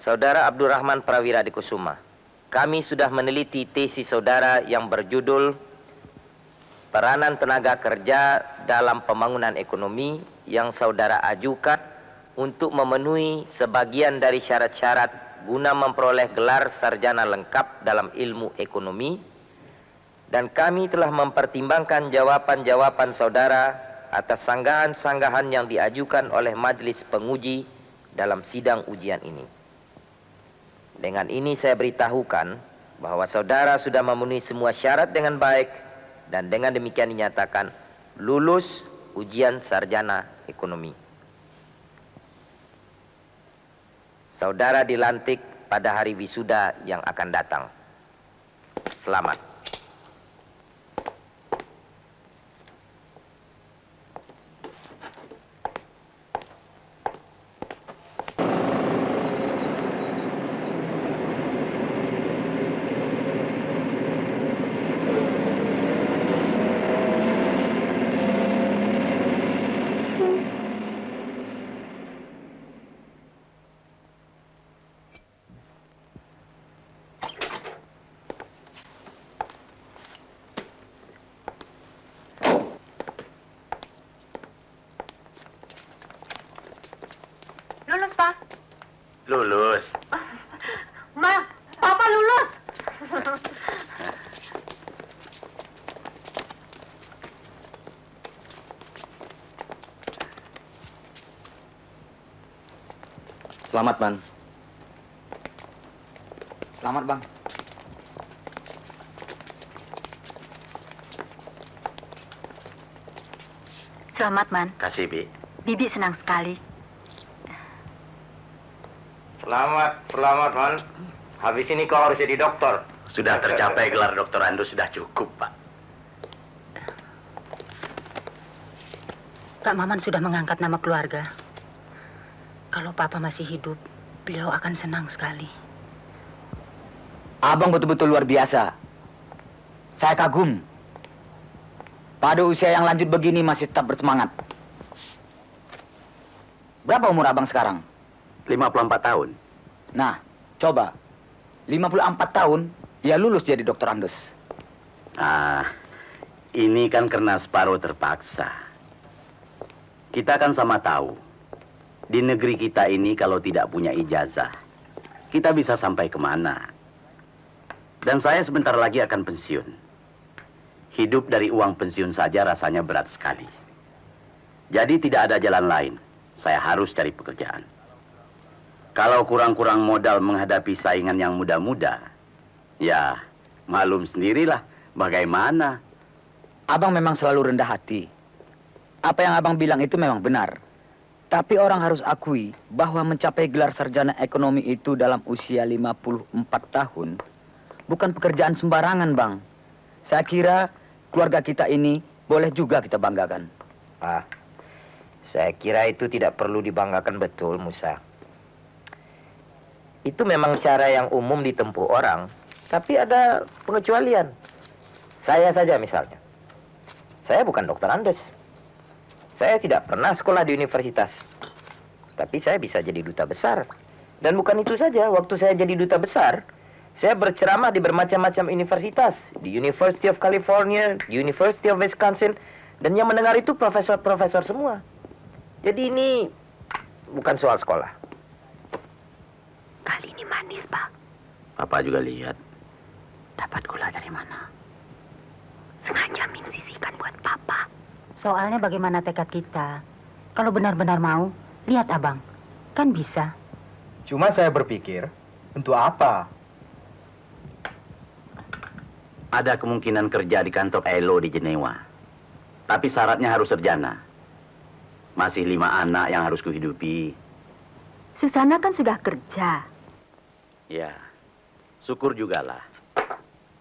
Saudara Abdurrahman Prawira Dikusuma, kami sudah meneliti tesis saudara yang berjudul Peranan Tenaga Kerja dalam Pembangunan Ekonomi yang saudara ajukan untuk memenuhi sebagian dari syarat-syarat guna memperoleh gelar sarjana lengkap dalam ilmu ekonomi, dan kami telah mempertimbangkan jawaban-jawaban saudara atas sanggahan-sanggahan yang diajukan oleh majelis penguji dalam sidang ujian ini. Dengan ini saya beritahukan bahwa saudara sudah memenuhi semua syarat dengan baik dan dengan demikian dinyatakan lulus ujian sarjana ekonomi. Saudara dilantik pada hari wisuda yang akan datang. Selamat. Lulus, Pak. Lulus. Ma, Papa lulus. Selamat, Bang. Selamat, Bang. Selamat, Man. Kasih, Bi. Bibi senang sekali. Selamat, Man. Habis ini kau harus jadi dokter. Sudah tercapai gelar doktor Ando, sudah cukup, Pak. Kak Maman sudah mengangkat nama keluarga. Kalau Papa masih hidup, beliau akan senang sekali. Abang betul-betul luar biasa. Saya kagum. Pada usia yang lanjut begini masih tetap bersemangat. Berapa umur abang sekarang? 54 tahun. Nah, coba. 54 tahun, ya lulus jadi dokter Andes. Ah, ini kan karena separuh terpaksa. Kita kan sama tahu. Di negeri kita ini kalau tidak punya ijazah, kita bisa sampai kemana? Dan saya sebentar lagi akan pensiun. Hidup dari uang pensiun saja rasanya berat sekali. Jadi tidak ada jalan lain. Saya harus cari pekerjaan. Kalau kurang-kurang modal menghadapi saingan yang muda-muda, ya malum sendirilah bagaimana. Abang memang selalu rendah hati. Apa yang abang bilang itu memang benar. Tapi orang harus akui bahwa mencapai gelar sarjana ekonomi itu dalam usia 54 tahun bukan pekerjaan sembarangan, Bang. Saya kira keluarga kita ini boleh juga kita banggakan. Pak, saya kira itu tidak perlu dibanggakan betul, Musa. Itu memang cara yang umum ditempuh orang, tapi ada pengecualian. Saya saja misalnya. Saya bukan dokter Andes. Saya tidak pernah sekolah di universitas. Tapi saya bisa jadi duta besar. Dan bukan itu saja, waktu saya jadi duta besar, saya berceramah di bermacam-macam universitas. Di University of California, di University of Wisconsin. Dan yang mendengar itu profesor-profesor semua. Jadi ini bukan soal sekolah. Kali ini manis, Pak. Papa juga lihat. Dapat gula dari mana? Sengaja Min sisihkan buat Papa. Soalnya bagaimana tekad kita? Kalau benar-benar mau, lihat Abang. Kan bisa. Cuma saya berpikir, untuk apa? Ada kemungkinan kerja di kantor ELO di Jenewa. Tapi syaratnya harus sarjana. Masih 5 anak yang harus kuhidupi. Susana kan sudah kerja. Ya, syukur juga lah.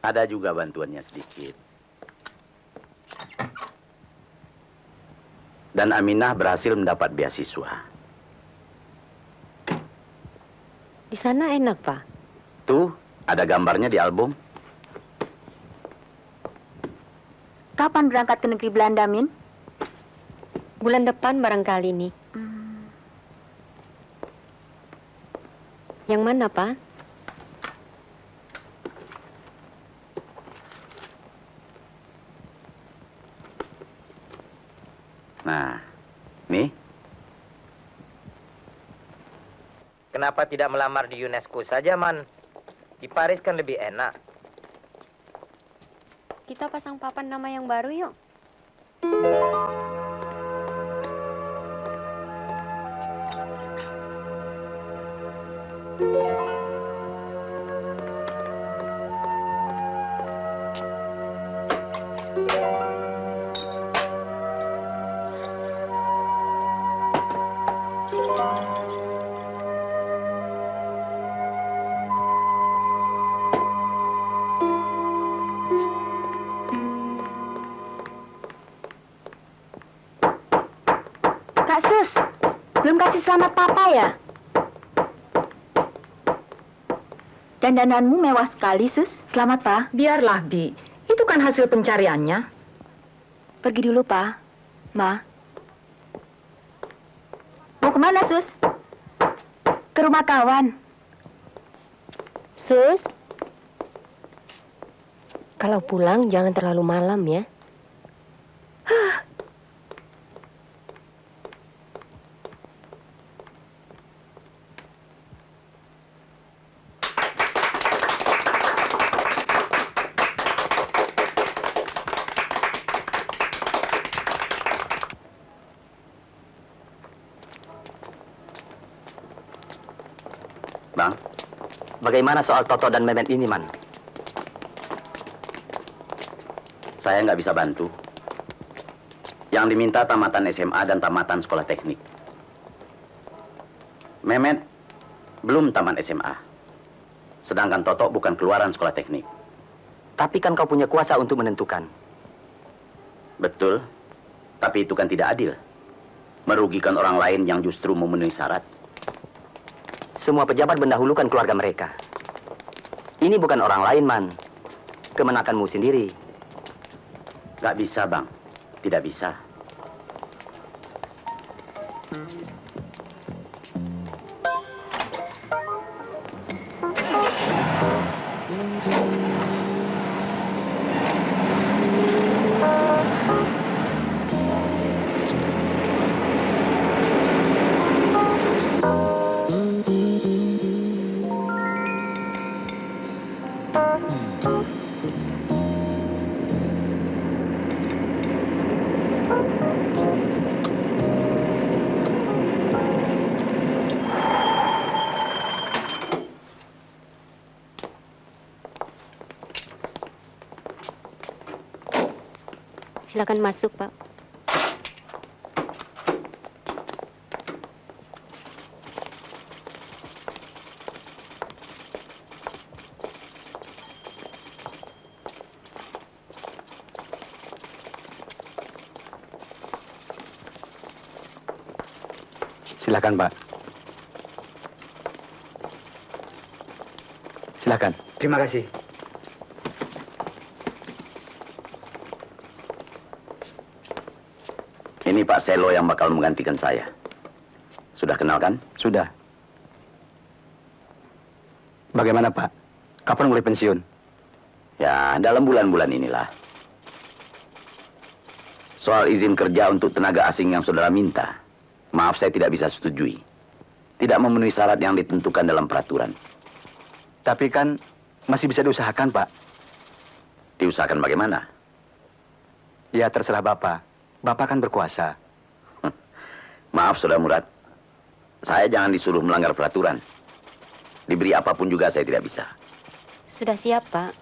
Ada juga bantuannya sedikit. Dan Aminah berhasil mendapat beasiswa. Di sana enak, Pak. Tuh, ada gambarnya di album. Kapan berangkat ke negeri Belanda, Min? Bulan depan barangkali nih. Yang mana, Pak? Nah, nih, Kenapa tidak melamar di UNESCO saja, Man? Di Paris kan lebih enak. Kita pasang papan nama yang baru yuk. Kak Sus, belum kasih selamat papa ya? Dandananmu mewah sekali, Sus. Selamat, Pak. Biarlah, Bi. Itu kan hasil pencariannya. Pergi dulu, Pak. Ma. Mau kemana, Sus? Ke rumah kawan. Sus, kalau pulang jangan terlalu malam ya. Bang, Bagaimana soal Toto dan Memet ini, Man? saya nggak bisa bantu. Yang diminta tamatan SMA dan tamatan sekolah teknik. Mehmet belum taman SMA. Sedangkan Toto bukan keluaran sekolah teknik. Tapi kan kau punya kuasa untuk menentukan. Betul, tapi itu kan tidak adil. Merugikan orang lain yang justru memenuhi syarat. Semua pejabat mendahulukan keluarga mereka. Ini bukan orang lain, Man. Kemenakanmu sendiri. Nggak bisa, Bang. Tidak bisa. Silakan masuk, Pak. Silakan, Pak. Silakan. Terima kasih. Ini Pak Selo yang bakal menggantikan saya. Sudah kenal kan? Sudah. Bagaimana, Pak? Kapan mulai pensiun? Ya, dalam bulan-bulan inilah. Soal izin kerja untuk tenaga asing yang saudara minta, maaf saya tidak bisa setujui. Tidak memenuhi syarat yang ditentukan dalam peraturan. Tapi kan masih bisa diusahakan, Pak. Diusahakan bagaimana? Ya, terserah Bapak. Bapak kan berkuasa. Maaf, Saudara Murad. Saya jangan disuruh melanggar peraturan. Diberi apapun juga saya tidak bisa. Sudah siap, Pak.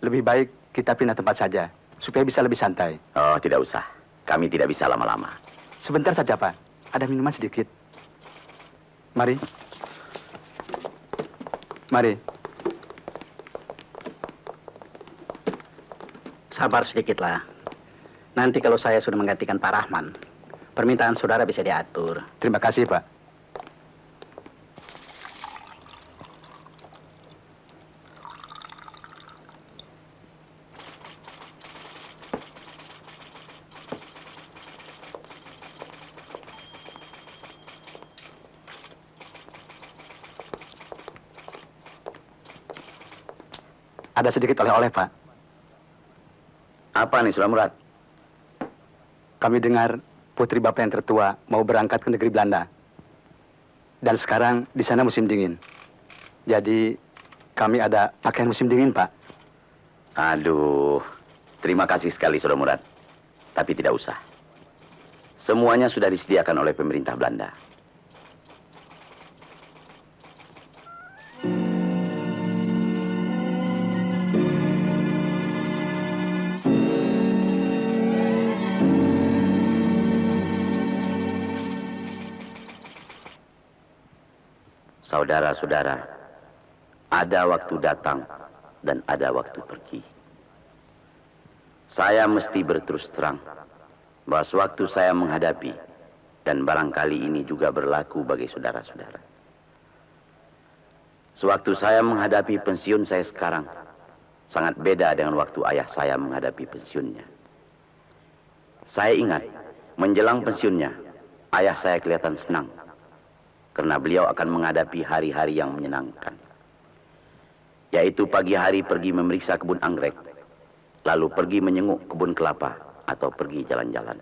Lebih baik kita pindah tempat saja, supaya bisa lebih santai. Oh, tidak usah. Kami tidak bisa lama-lama. Sebentar saja, Pak. Ada minuman sedikit. Mari. Mari. Sabar sedikitlah. Nanti kalau saya sudah menggantikan Pak Rahman, permintaan saudara bisa diatur. Terima kasih, Pak. Ada sedikit oleh-oleh, Pak. Apa nih, Sudah Murad? Kami dengar putri Bapak yang tertua mau berangkat ke negeri Belanda. Dan sekarang di sana musim dingin. Jadi kami ada pakaian musim dingin, Pak. Aduh, terima kasih sekali, Sudah Murad. Tapi tidak usah. Semuanya sudah disediakan oleh pemerintah Belanda. Saudara-saudara, ada waktu datang dan ada waktu pergi. Saya mesti berterus terang bahwa sewaktu saya menghadapi, dan barangkali ini juga berlaku bagi saudara-saudara. Sewaktu saya menghadapi pensiun saya sekarang, sangat beda dengan waktu ayah saya menghadapi pensiunnya. Saya ingat, menjelang pensiunnya, ayah saya kelihatan senang, karena beliau akan menghadapi hari-hari yang menyenangkan. Yaitu pagi hari pergi memeriksa kebun anggrek, lalu pergi menyenguk kebun kelapa, atau pergi jalan-jalan.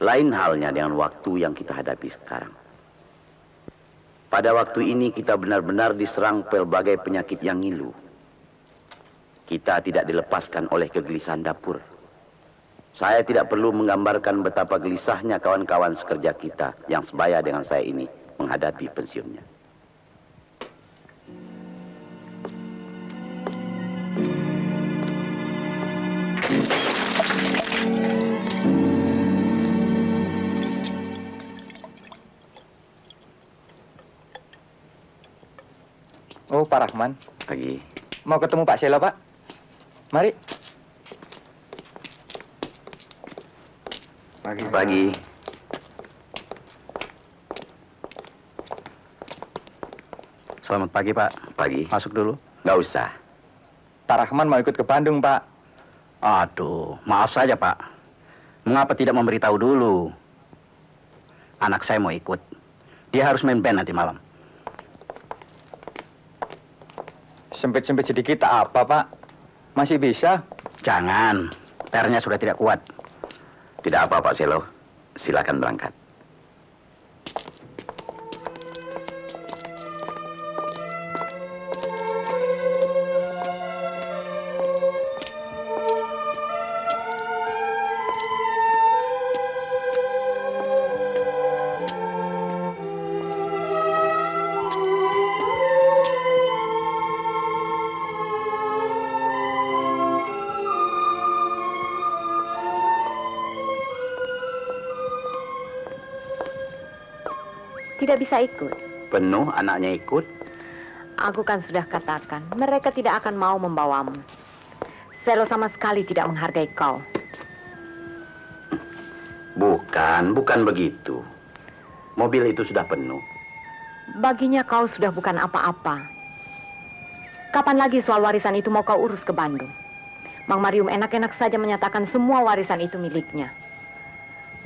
Lain halnya dengan waktu yang kita hadapi sekarang. Pada waktu ini kita benar-benar diserang pelbagai penyakit yang ngilu. Kita tidak dilepaskan oleh kegelisahan dapur. Saya tidak perlu menggambarkan betapa gelisahnya kawan-kawan sekerja kita yang sebaya dengan saya ini menghadapi pensiunnya. Oh, Pak Rahman. Pagi. Mau ketemu Pak Selo, Pak? Mari. Pagi. Selamat pagi, Pak. Pagi. Masuk dulu. Nggak usah. Pak Rahman mau ikut ke Bandung, Pak. Aduh, maaf saja, Pak. Mengapa tidak memberitahu dulu? Anak saya mau ikut. Dia harus main band nanti malam. Sempit-sempit sedikit tak apa, Pak. Masih bisa. Jangan, pernya sudah tidak kuat. Tidak apa, Pak Selo. Silakan berangkat. Tidak bisa ikut. Penuh anaknya ikut. Aku kan sudah katakan, mereka tidak akan mau membawamu. Selo sama sekali tidak menghargai kau. Bukan begitu. Mobil itu sudah penuh. Baginya kau sudah bukan apa-apa. Kapan lagi soal warisan itu mau kau urus ke Bandung? Mang Marium enak-enak saja menyatakan semua warisan itu miliknya.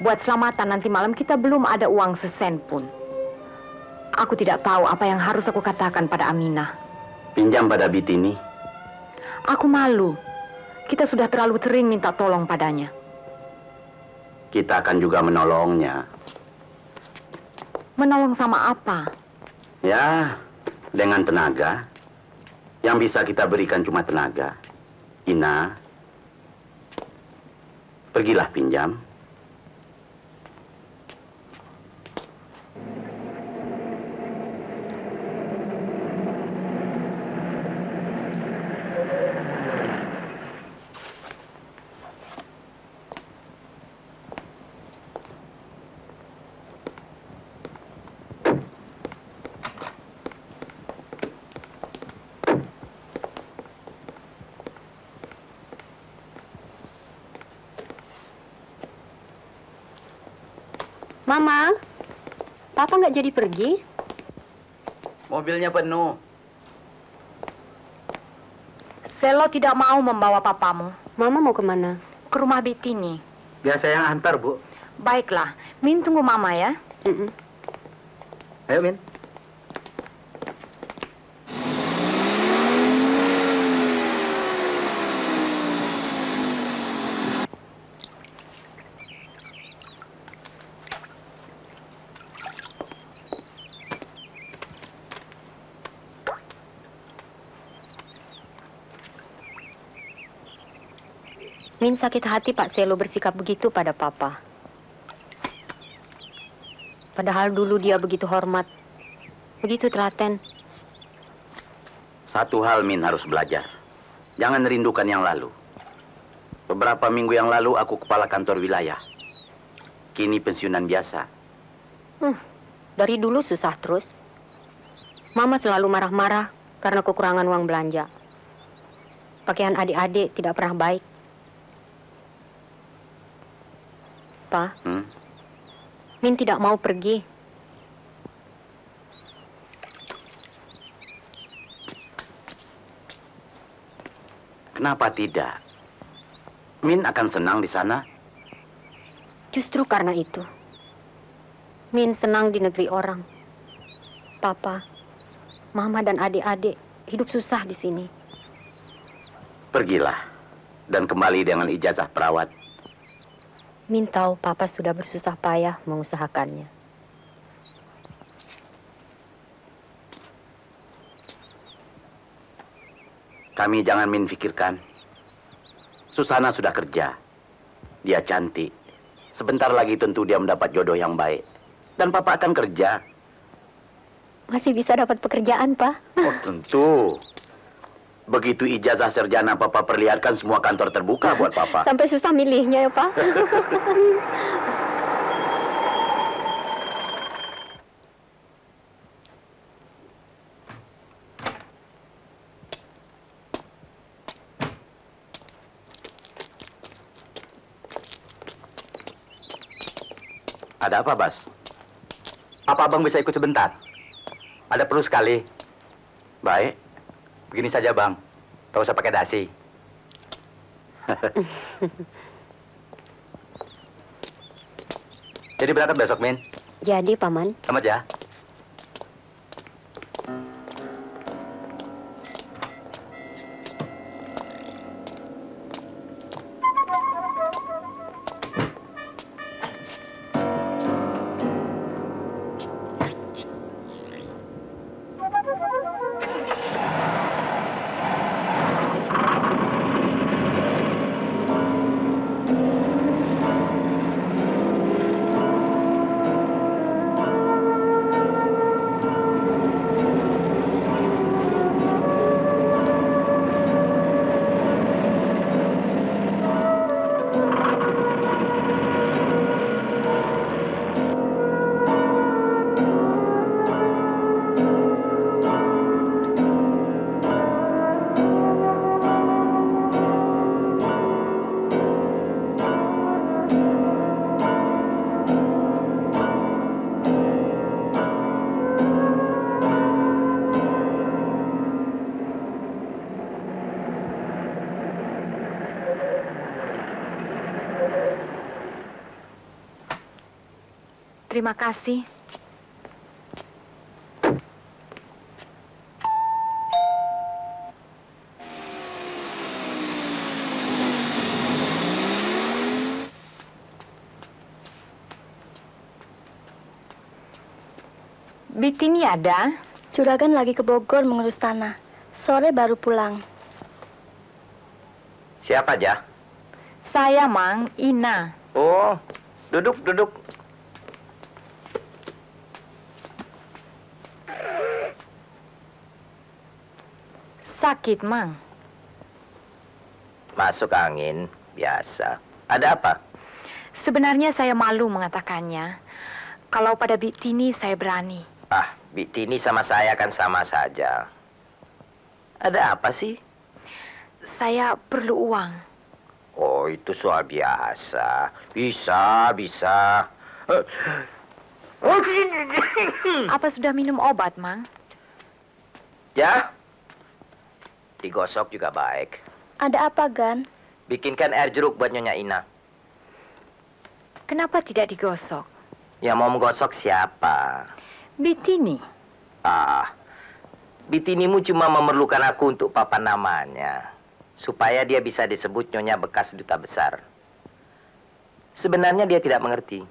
Buat selamatan nanti malam kita belum ada uang sesen pun. Aku tidak tahu apa yang harus aku katakan pada Aminah. Pinjam pada Bitini. Aku malu. Kita sudah terlalu sering minta tolong padanya. Kita akan juga menolongnya. Menolong sama apa? Ya, dengan tenaga. Yang bisa kita berikan cuma tenaga. Ina, pergilah pinjam. Mama, Papa nggak jadi pergi? Mobilnya penuh. Selo tidak mau membawa papamu Mama mau kemana? ke rumah Bitini. Biar saya yang antar, Bu. Baiklah, Min tunggu mama ya. Mm-mm. Ayo, Min. Min sakit hati Pak Selo bersikap begitu pada Papa. Padahal dulu dia begitu hormat, begitu telaten. Satu hal Min harus belajar. Jangan rindukan yang lalu. Beberapa minggu yang lalu aku kepala kantor wilayah. Kini pensiunan biasa. Dari dulu susah terus. Mama selalu marah-marah karena kekurangan uang belanja. Pakaian adik-adik tidak pernah baik. Pa, Min tidak mau pergi. Kenapa tidak? Min akan senang di sana. Justru karena itu. Min senang di negeri orang. Papa, Mama dan adik-adik hidup susah di sini. Pergilah dan kembali dengan ijazah perawat. Min tahu Papa sudah bersusah payah mengusahakannya. Kami jangan Min pikirkan. Susana sudah kerja. Dia cantik. Sebentar lagi tentu dia mendapat jodoh yang baik. Dan Papa akan kerja. Masih bisa dapat pekerjaan, Pak. Oh, tentu. Begitu ijazah sarjana Papa perlihatkan, semua kantor terbuka buat Papa. Sampai susah milihnya ya, Pak. Ada apa, Bas? Apa abang bisa ikut sebentar? Ada perlu sekali. Baik. Begini saja bang, tak usah pakai dasi. Jadi berangkat besok, Min? Jadi, Paman. Selamat ya. Terima kasih. Bitini ada? Juragan lagi ke Bogor mengurus tanah. Sore baru pulang. Siapa aja? Saya, Mang, Ina. Oh, duduk, duduk. Sakit, Mang. Masuk angin, biasa. Ada apa? Sebenarnya saya malu mengatakannya. Kalau pada Bitini saya berani. Ah, Bitini sama saya kan sama saja. Ada apa sih? Saya perlu uang. Oh, itu soal biasa. Bisa, bisa. Apa sudah minum obat, Mang? Ya? Digosok juga baik. Ada apa, Gan? Bikinkan air jeruk buat Nyonya Ina. Kenapa tidak digosok? Yang mau menggosok siapa? Bitini. Ah, Bitinimu cuma memerlukan aku untuk papan namanya. Supaya dia bisa disebut Nyonya bekas duta besar. Sebenarnya dia tidak mengerti.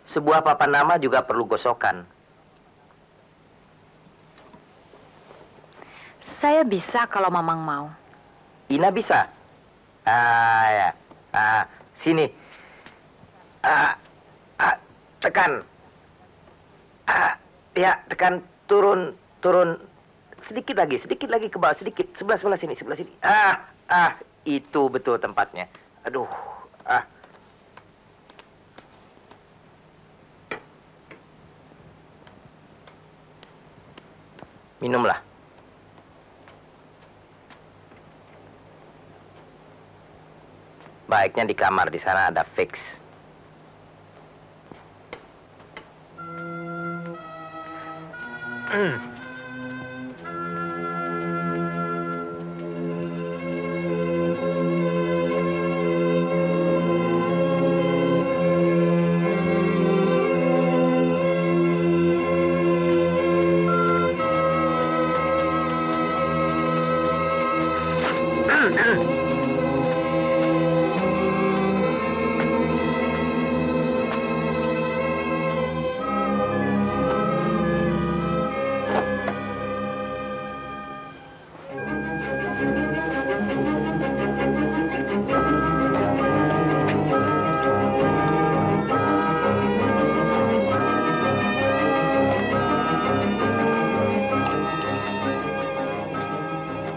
Sebuah papan nama juga perlu gosokan. Saya bisa kalau Mamang mau. Ina bisa? Ah, ya. Sini. Tekan. Ya, tekan, turun. Sedikit lagi ke bawah, sedikit. Sebelah sini. Itu betul tempatnya. Aduh. Minumlah. Baiknya di kamar, di sana ada fix.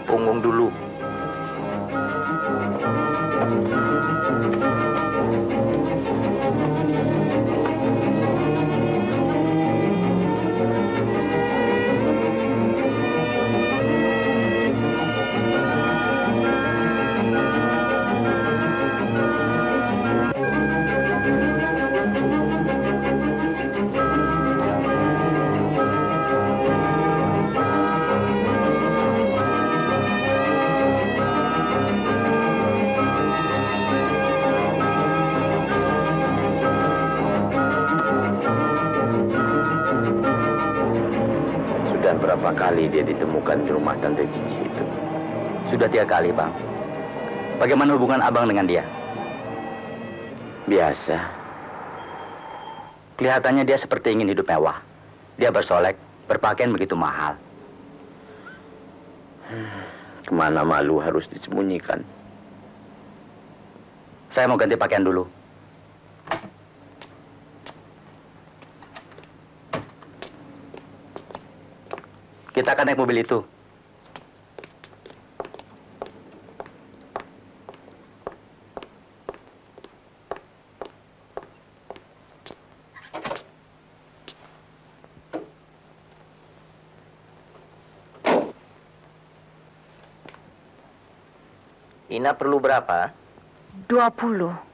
Punggung dulu. Sudah berapa kali dia ditemukan di rumah Tante Cici itu? Sudah 3 kali, Bang. Bagaimana hubungan Abang dengan dia? Biasa. Kelihatannya dia seperti ingin hidup mewah. Dia bersolek, berpakaian begitu mahal. Kemana malu harus disembunyikan? Saya mau ganti pakaian dulu. Kita akan naik mobil itu. Ina perlu berapa? 20.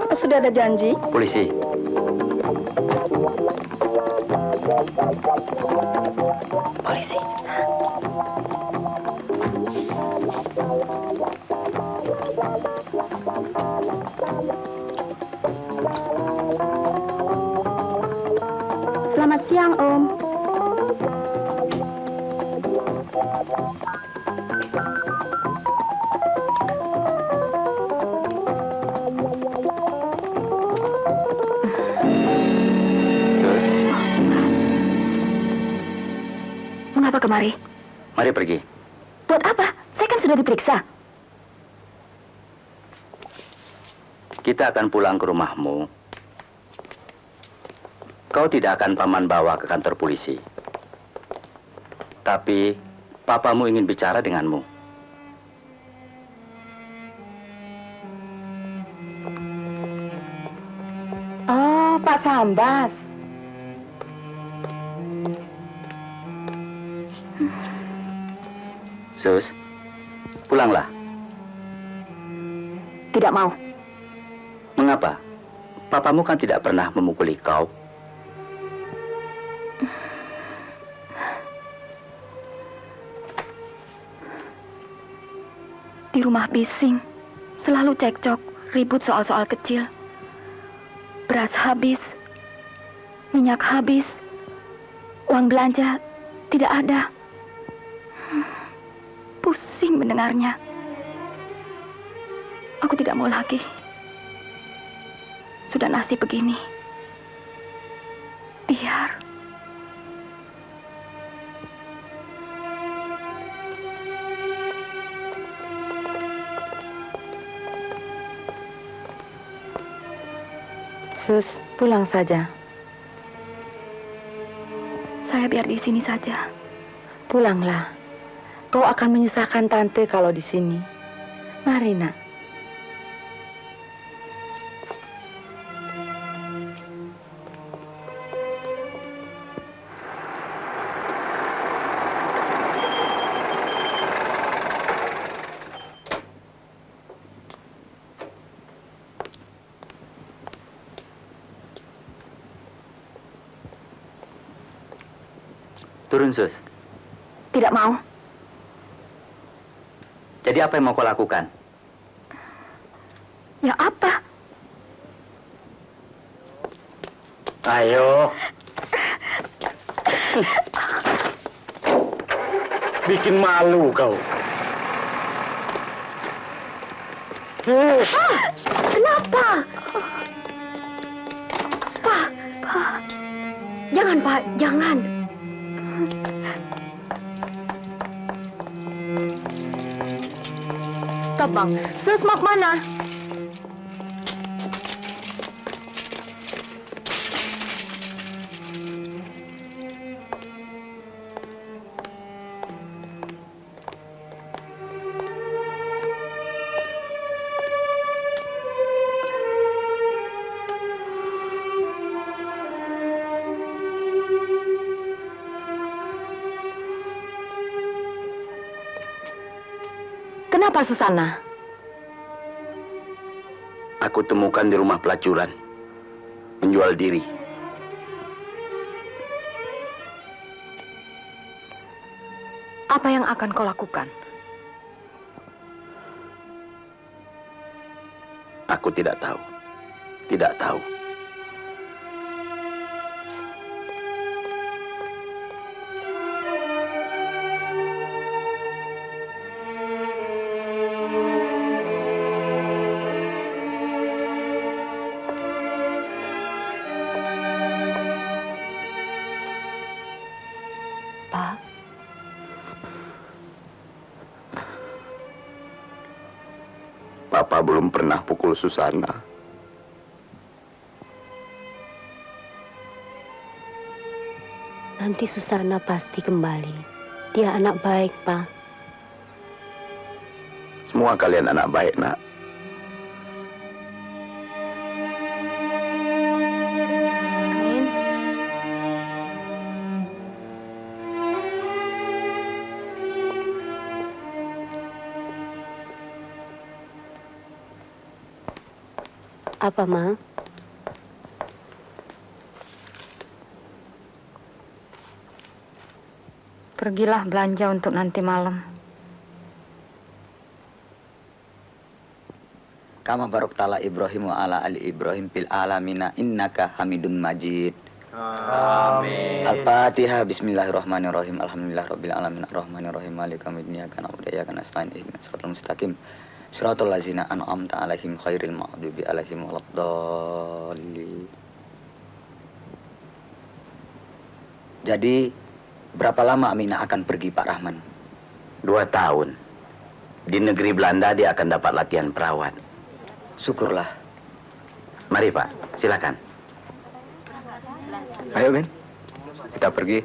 Apa sudah ada janji? Polisi. Polisi. Selamat siang, Om. Sus, Mengapa kemari? mari pergi. Buat apa? Saya kan sudah diperiksa. Kita akan pulang ke rumahmu. Kau tidak akan paman bawa ke kantor polisi. Tapi, papamu ingin bicara denganmu. Oh, Pak Sambas. Sus, pulanglah. Tidak mau. Mengapa? Papamu kan tidak pernah memukuli kau. Di rumah bising, selalu cekcok, ribut soal-soal kecil. Beras habis, minyak habis, uang belanja tidak ada. Pusing mendengarnya. Aku tidak mau lagi. Sudah nasib begini. Biar. Sus, pulang saja. Saya biar di sini saja. Pulanglah. Kau akan menyusahkan tante kalau di sini. Mari, Nak. Turun, Sus. Tidak mau. Jadi apa yang mau kau lakukan? Ya apa? Ayo. Bikin malu kau. Kenapa? Pak, jangan Pak, jangan. Stop, Bang. Sus mau kemana? Kenapa, Susana? Aku temukan di rumah pelacuran. Menjual diri. Apa yang akan kau lakukan? Aku tidak tahu. Tidak tahu. Pak, Papa belum pernah pukul Susana. nanti Susana pasti kembali. Dia anak baik, Pak. Semua kalian anak baik, Nak. Amin. Apa, Ma? Pergilah belanja untuk nanti malam. Kama barok tala Ibrahim wa ala ali Ibrahim fil alamina innaka Hamidun Majid. Amin. Al-Fatihah. Bismillahirrahmanirrahim. Alhamdulillah rabbil alamin arrahmanir rahim maliki yaumiddin iyyaka na'budu wa iyyaka nasta'in ihdinas siratal mustaqim siratal ladzina an'amta 'alaihim khairil maghdubi 'alaihim waladdallin. Jadi berapa lama Aminah akan pergi, Pak Rahman? 2 tahun. Di negeri Belanda dia akan dapat latihan perawat. Syukurlah. Mari, Pak. Silakan. Ayo, Ben. Kita pergi.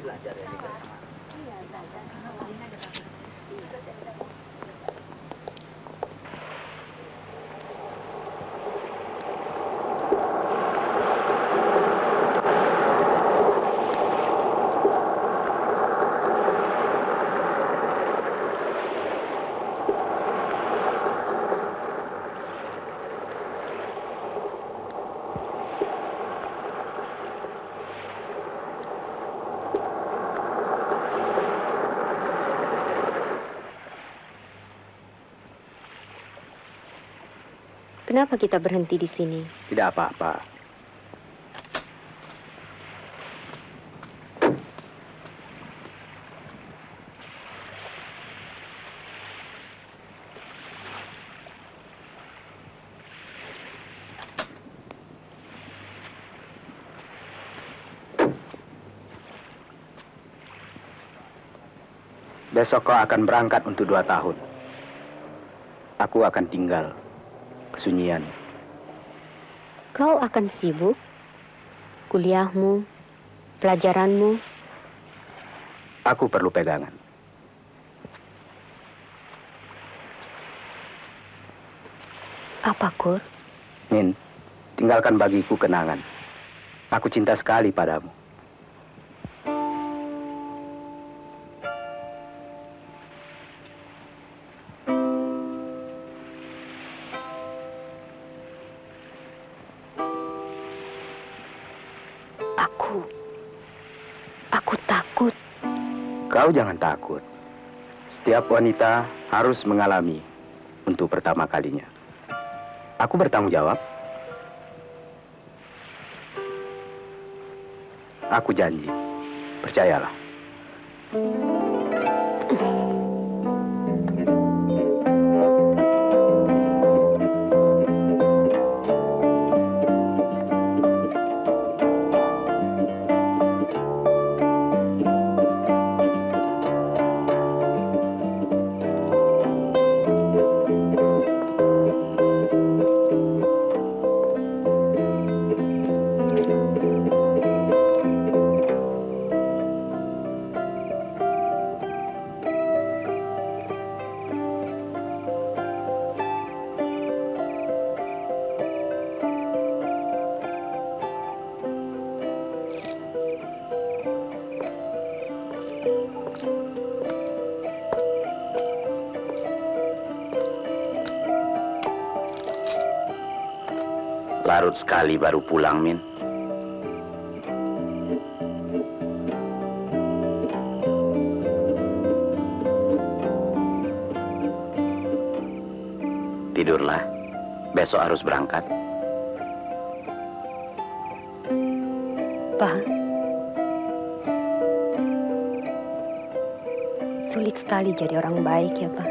Kenapa kita berhenti di sini? Tidak apa-apa. Besok kau akan berangkat untuk 2 tahun. Aku akan tinggal kesunyian. Kau akan sibuk? Kuliahmu, pelajaranmu? Aku perlu pegangan. Apa, Kur? Nin, tinggalkan bagiku kenangan. Aku cinta sekali padamu. Aku takut. Kau jangan takut. Setiap wanita harus mengalami untuk pertama kalinya. Aku bertanggung jawab. Aku janji. Percayalah. Larut sekali baru pulang, Min. Tidurlah. Besok harus berangkat. Pak, sulit sekali jadi orang baik ya, Pak.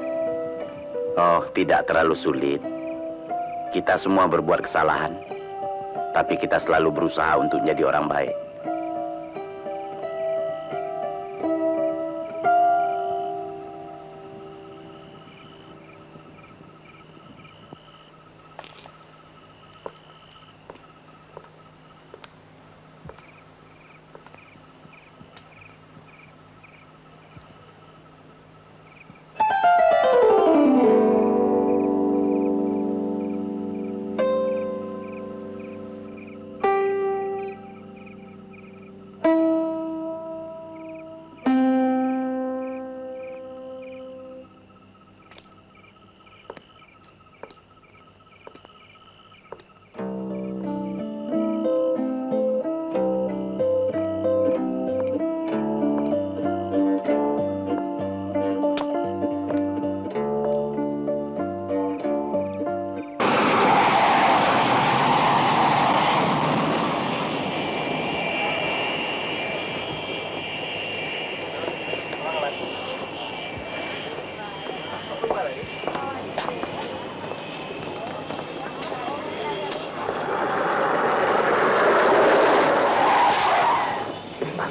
Oh, tidak terlalu sulit. Kita semua berbuat kesalahan, tapi kita selalu berusaha untuk menjadi orang baik.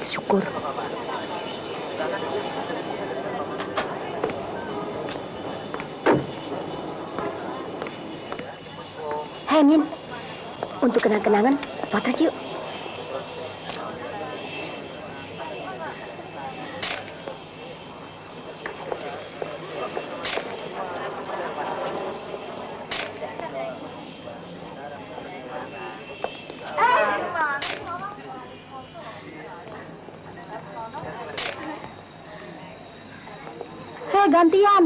Syukur. Hai, Min. Untuk kenang-kenangan, potret yuk. Hei, gantian.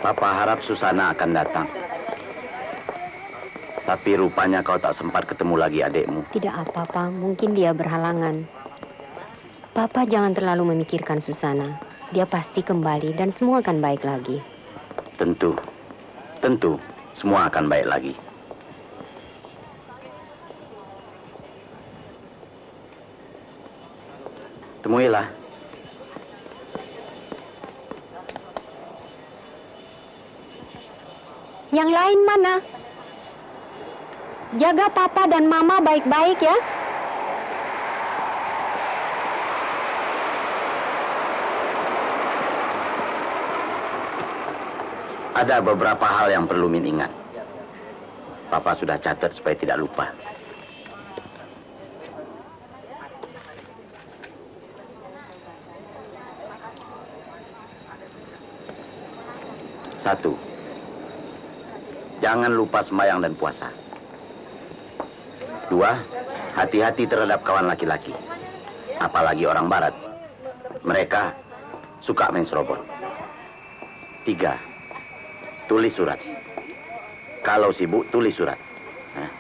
Papa harap Susana akan datang. Tapi rupanya kau tak sempat ketemu lagi adikmu. Tidak apa-apa, mungkin dia berhalangan. Papa jangan terlalu memikirkan Susana. Dia pasti kembali dan semua akan baik lagi. Tentu, tentu, semua akan baik lagi. Temuilah. Yang lain mana? Jaga papa dan mama baik-baik ya. Ada beberapa hal yang perlu Min ingat. Papa sudah catat supaya tidak lupa. Satu, jangan lupa sembahyang dan puasa. Dua, hati-hati terhadap kawan laki-laki, apalagi orang barat. Mereka suka main serobot. Tiga, tulis surat. Kalau sibuk, tulis surat. Nah,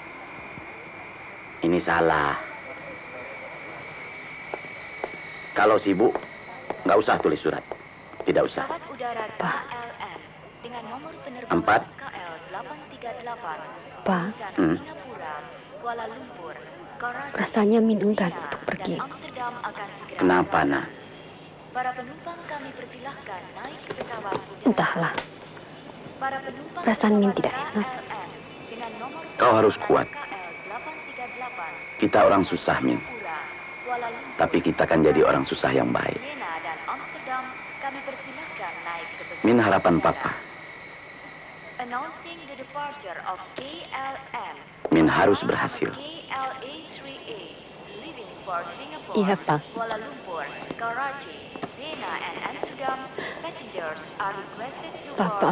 ini salah. Kalau sibuk, nggak usah tulis surat. Tidak usah. Empat. Pa, rasanya Min enggan untuk pergi. Kenapa, nak? Entahlah. Perasaan Min tidak enak. Kau harus kuat. Kita orang susah, Min. Tapi kita akan jadi orang susah yang baik. Min, harapan Papa. Min harus berhasil. Iya, Pa. Papa.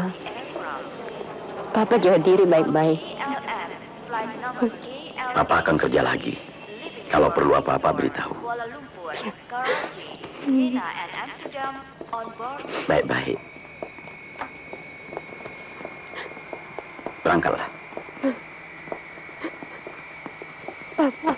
Papa jaga diri baik-baik. Papa akan kerja lagi. Kalau perlu apa-apa beritahu. Baik-baik. Berangkatlah. Papa.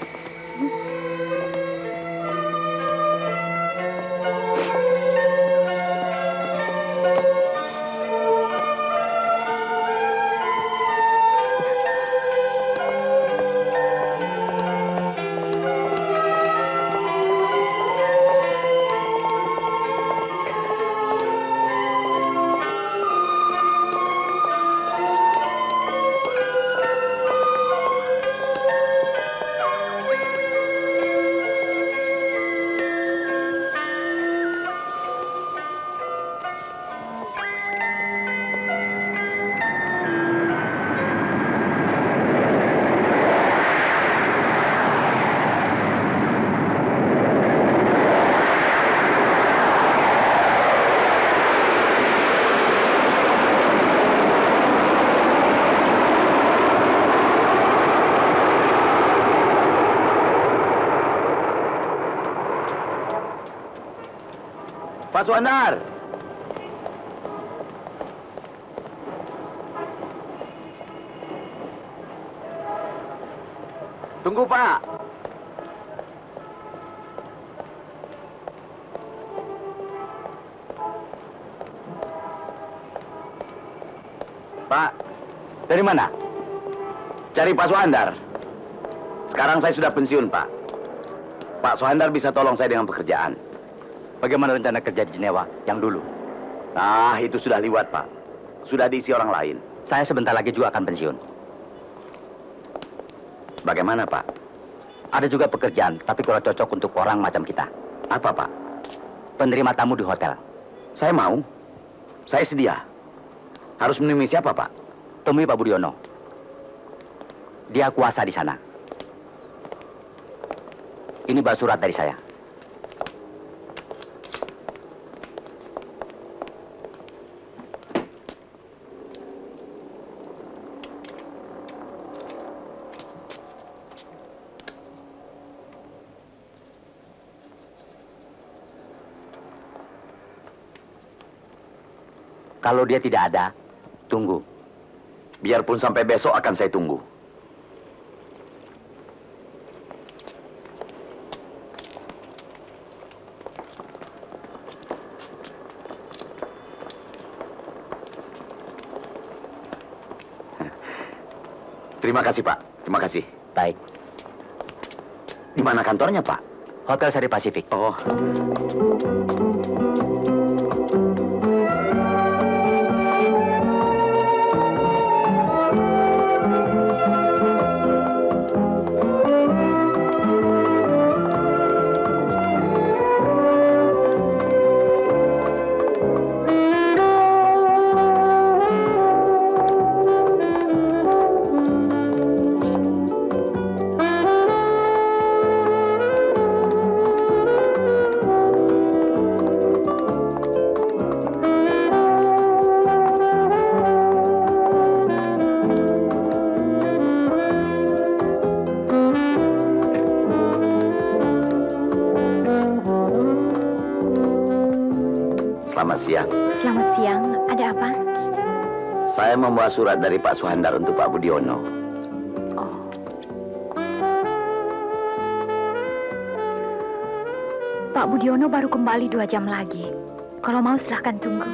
Pak Suandar. Tunggu, Pak. Pak, dari mana? Cari Pak Suandar. Sekarang saya sudah pensiun, Pak. Pak Suandar bisa tolong saya dengan pekerjaan. Bagaimana rencana kerja di Jenewa yang dulu? Nah, itu sudah liwat, Pak. Sudah diisi orang lain. Saya sebentar lagi juga akan pensiun. Bagaimana, Pak? Ada juga pekerjaan, tapi kalau cocok untuk orang macam kita. Apa, Pak? Penerima tamu di hotel. Saya mau. Saya sedia. Harus menemui siapa, Pak? Temui Pak Budiono. Dia kuasa di sana. Ini bawa surat dari saya. Kalau dia tidak ada, Tunggu. Biarpun sampai besok akan saya tunggu. Terima kasih, Pak. Terima kasih. Baik. Di mana kantornya, Pak? Hotel Sari Pasifik. Oh. Selamat siang. Selamat siang. Ada apa? Saya membawa surat dari Pak Suhandar untuk Pak Budiono. Oh. Pak Budiono baru kembali 2 jam lagi. Kalau mau silahkan tunggu.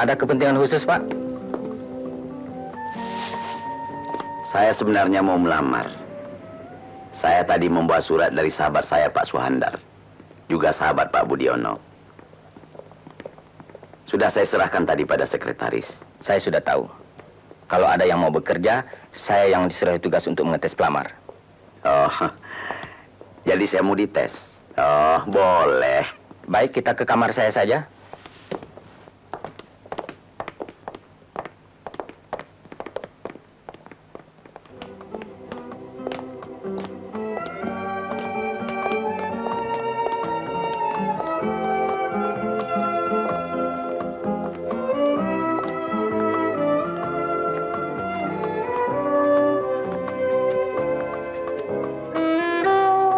Ada kepentingan khusus, Pak? Saya sebenarnya mau melamar. Saya tadi membawa surat dari sahabat saya Pak Suhandar. Juga sahabat Pak Budiono. Sudah saya serahkan tadi pada sekretaris. Saya sudah tahu. Kalau ada yang mau bekerja, saya yang disuruh tugas untuk mengetes pelamar. Oh, jadi saya mau dites. Oh, boleh. Baik, kita ke kamar saya saja.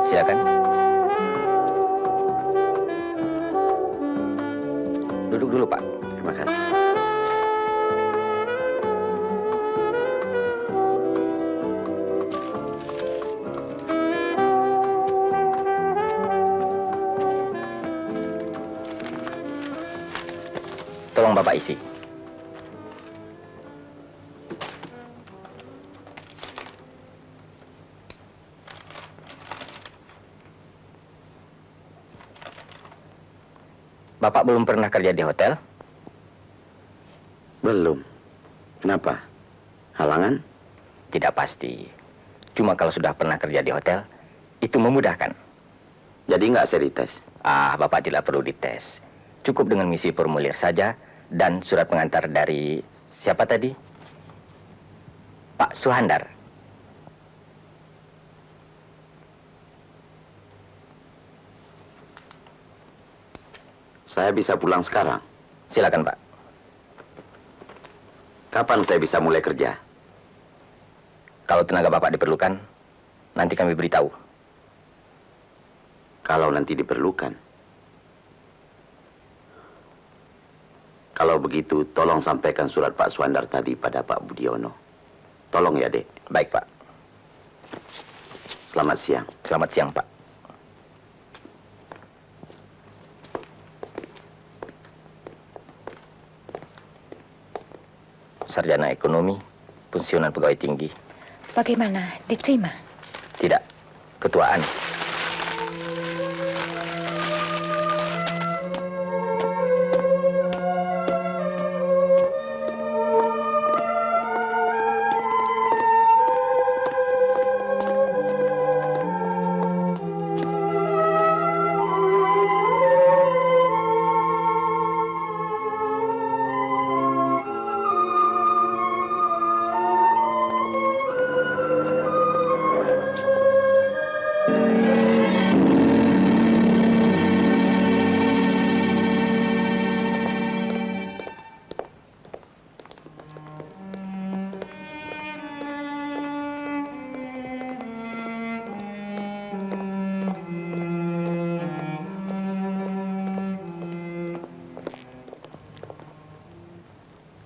Silakan. Duduk dulu, Pak. Terima kasih. Tolong Bapak isi. Bapak belum pernah kerja di hotel? Belum. Kenapa? Halangan? Tidak pasti. Cuma kalau sudah pernah kerja di hotel, itu memudahkan. Jadi nggak saya dites? Bapak tidak perlu dites. Cukup dengan misi formulir saja dan surat pengantar dari siapa tadi? Pak Suhandar. Saya bisa pulang sekarang. Silakan, Pak. Kapan saya bisa mulai kerja? Kalau tenaga Bapak diperlukan, nanti kami beritahu. Kalau nanti diperlukan. Kalau begitu, tolong sampaikan surat Pak Suandar tadi pada Pak Budiono. Tolong ya, Dek. Baik, Pak. Selamat siang. Selamat siang, Pak. Sarjana ekonomi, pensiunan pegawai tinggi. Bagaimana? Diterima? Tidak, ketuaan.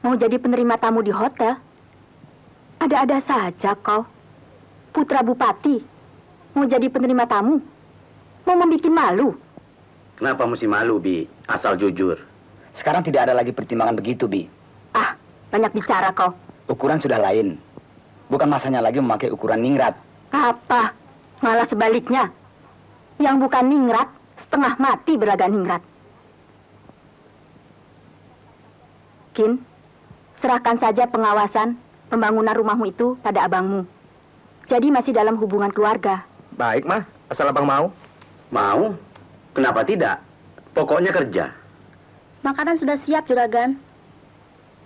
Mau jadi penerima tamu di hotel? Ada-ada saja kau. Putra Bupati. Mau jadi penerima tamu? Mau membuat malu? Kenapa mesti malu, Bi? Asal jujur. Sekarang tidak ada lagi pertimbangan begitu, Bi. Ah, banyak bicara kau. Ukuran sudah lain. Bukan masanya lagi memakai ukuran ningrat. Apa? Malah sebaliknya. Yang bukan ningrat, setengah mati berlagak ningrat. Kin, serahkan saja pengawasan pembangunan rumahmu itu pada abangmu. Jadi masih dalam hubungan keluarga. Baik, Mah. Asal abang mau. Mau? Kenapa tidak? Pokoknya kerja. Makanan sudah siap, Juragan.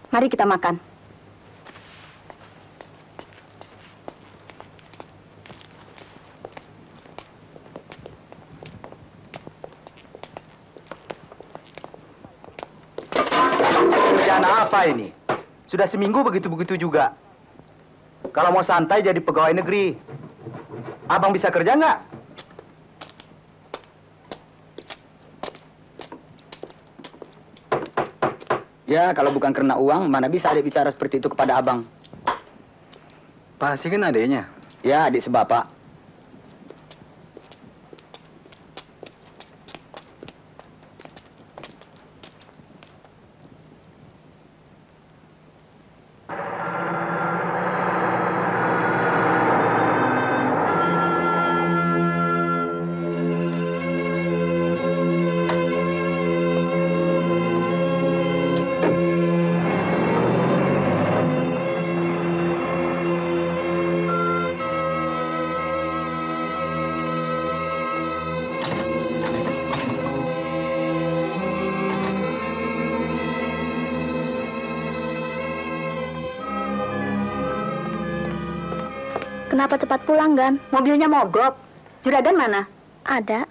Mari kita makan. Kerjaan apa ini? Sudah seminggu begitu-begitu juga. Kalau mau santai jadi pegawai negeri. Abang bisa kerja nggak? Ya, kalau bukan karena uang, mana bisa adik bicara seperti itu kepada abang. Pasti kan adanya. Ya, adik sebapak. Kenapa cepat pulang, Gan? Mobilnya mogok. Juragan mana? Ada.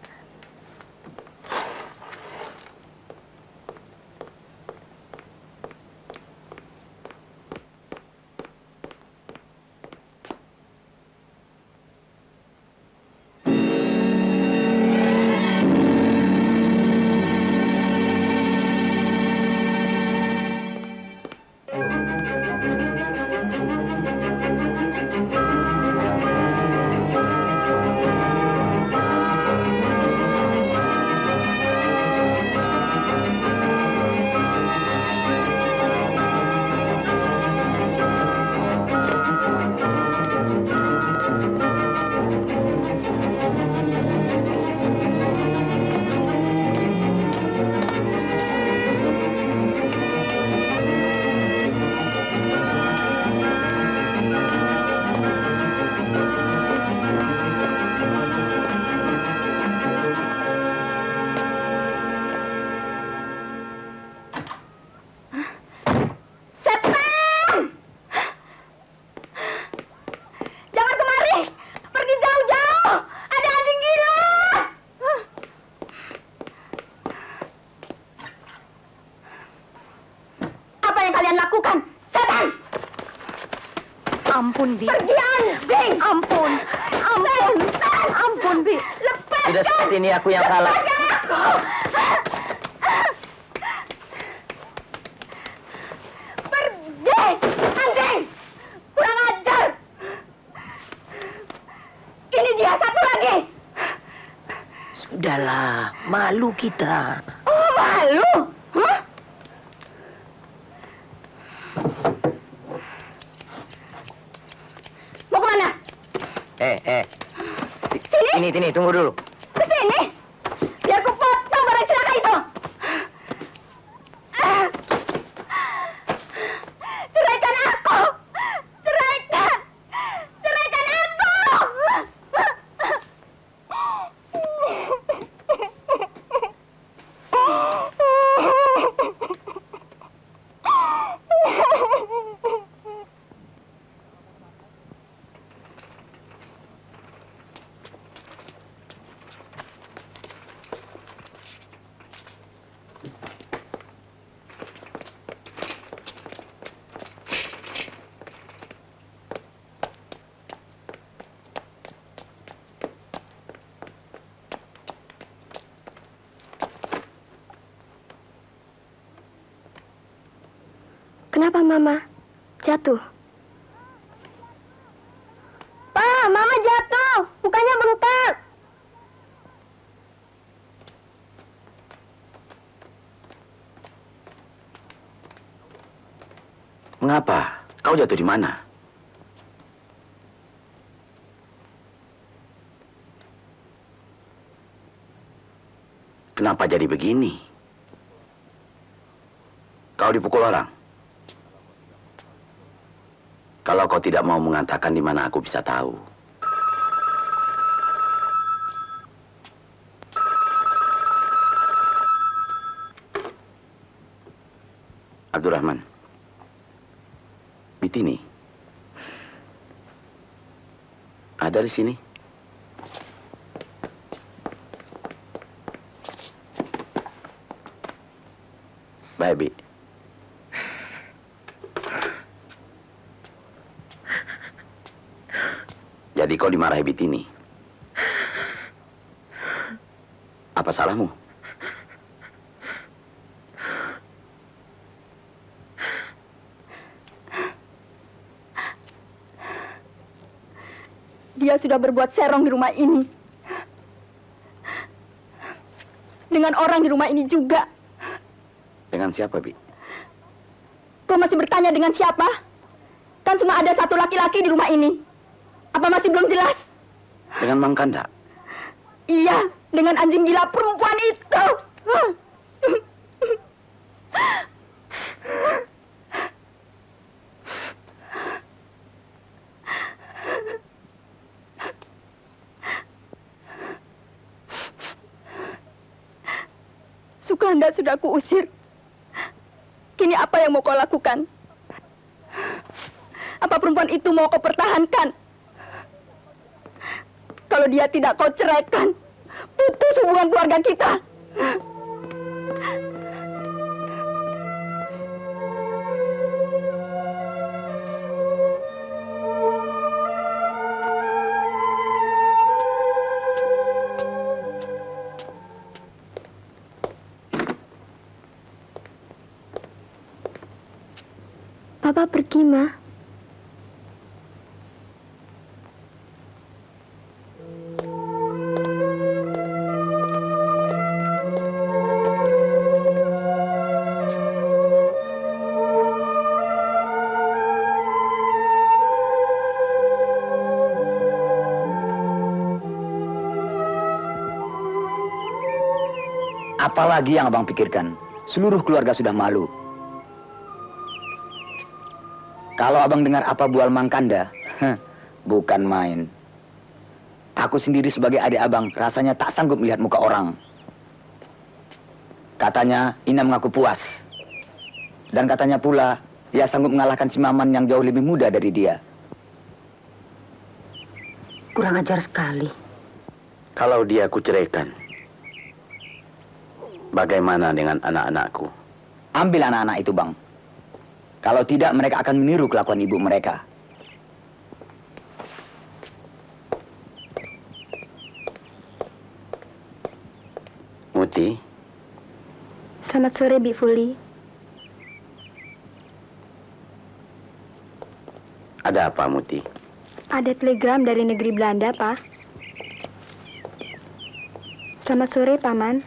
Ampun, Bi. Pergi anjing! Ampun. Ampun. Ampun, Bi. Lepaskan! Tidak seperti ini aku yang salah. Lepaskan aku! Pergi! Anjing! Kurang ajar! Ini dia satu lagi! Sudahlah, malu kita. Oh, malu? Hah? Mau kemana? Sini, tunggu dulu. Ke sini? Biar ku potong barang celaka itu. Ceraikan aku! Ceraikan! Ceraikan aku! Kenapa Mama jatuh? Pak, Mama jatuh. Bukannya bengkak. Mengapa? Kau jatuh di mana? Kenapa jadi begini? Kau dipukul orang? Kalau kau tidak mau mengatakan di mana aku bisa tahu. Abdurrahman. Bitini. Ada di sini. Baik, Bi. Jadi kau dimarahi Bitini. Apa salahmu? Dia sudah berbuat serong di rumah ini. Dengan orang di rumah ini juga. Dengan siapa, Bi? Kau masih bertanya dengan siapa? Kan cuma ada satu laki-laki di rumah ini. Apa masih belum jelas? Dengan Mang Kanda. Iya, dengan anjing gila perempuan itu. Sukanda sudah kuusir. Kini apa yang mau kau lakukan? Apa perempuan itu mau kau pertahankan? Kalau dia tidak kau ceraikan, putus hubungan keluarga kita. Papa pergi, Ma. Apalagi yang abang pikirkan? Seluruh keluarga sudah malu. Kalau abang dengar apa bual Mang Kanda, bukan main. Aku sendiri sebagai adik abang rasanya tak sanggup melihat muka orang. Katanya Ina mengaku puas. Dan katanya pula ia sanggup mengalahkan si Maman yang jauh lebih muda dari dia. Kurang ajar sekali. Kalau dia kuceraikan, bagaimana dengan anak-anakku? Ambil anak-anak itu, Bang. Kalau tidak, mereka akan meniru kelakuan ibu mereka. Muti, Selamat sore, Bi Fuli. ada apa Muti? Ada telegram dari negeri Belanda, Pak. Selamat sore, Paman.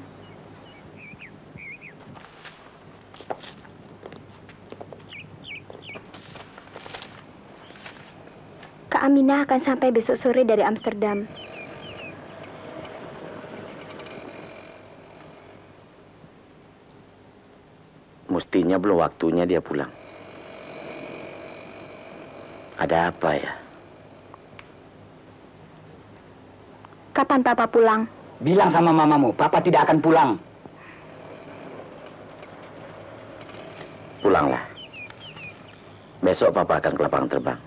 Kak Aminah akan sampai besok sore dari Amsterdam. Mestinya belum waktunya dia pulang. Ada apa ya? Kapan Papa pulang? Bilang sama mamamu, Papa tidak akan pulang. Pulanglah. Besok Papa akan ke lapangan terbang.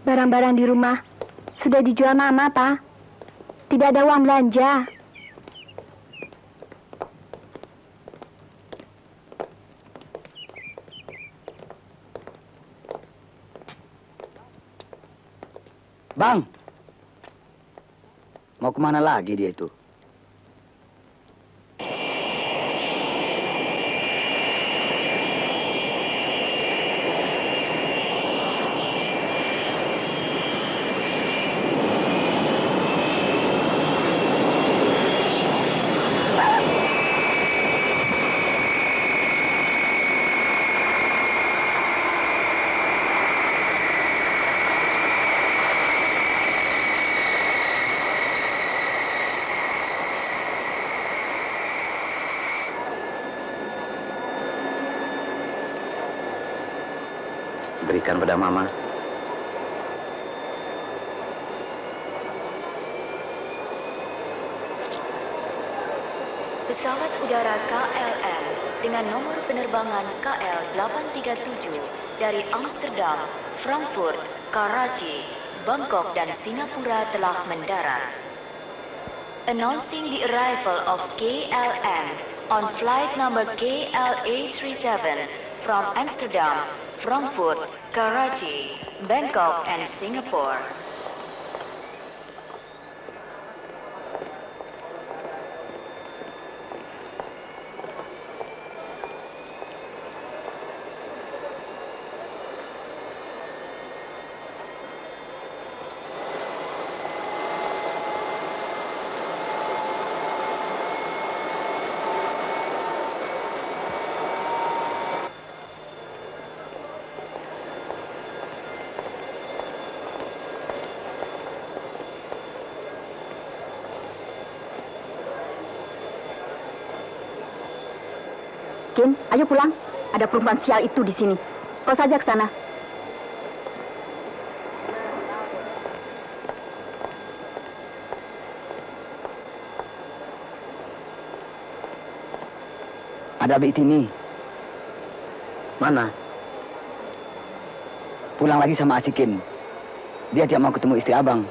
Barang-barang di rumah sudah dijual Mama, Pak. Tidak ada uang belanja. Bang, mau kemana lagi dia itu? Berikan pada Mama. Pesawat udara KLM dengan nomor penerbangan KL837 dari Amsterdam, Frankfurt, Karachi, Bangkok dan Singapura telah mendarat. Announcing the arrival of KLM on flight number KLA37 from Amsterdam, Frankfurt, Karachi, Bangkok and Singapore. Kin, ayo pulang. Ada perempuan sial itu di sini. Kau saja ke sana. Ada Abi Tini. Mana? Pulang lagi sama Asikin. Dia tidak mau ketemu istri abang.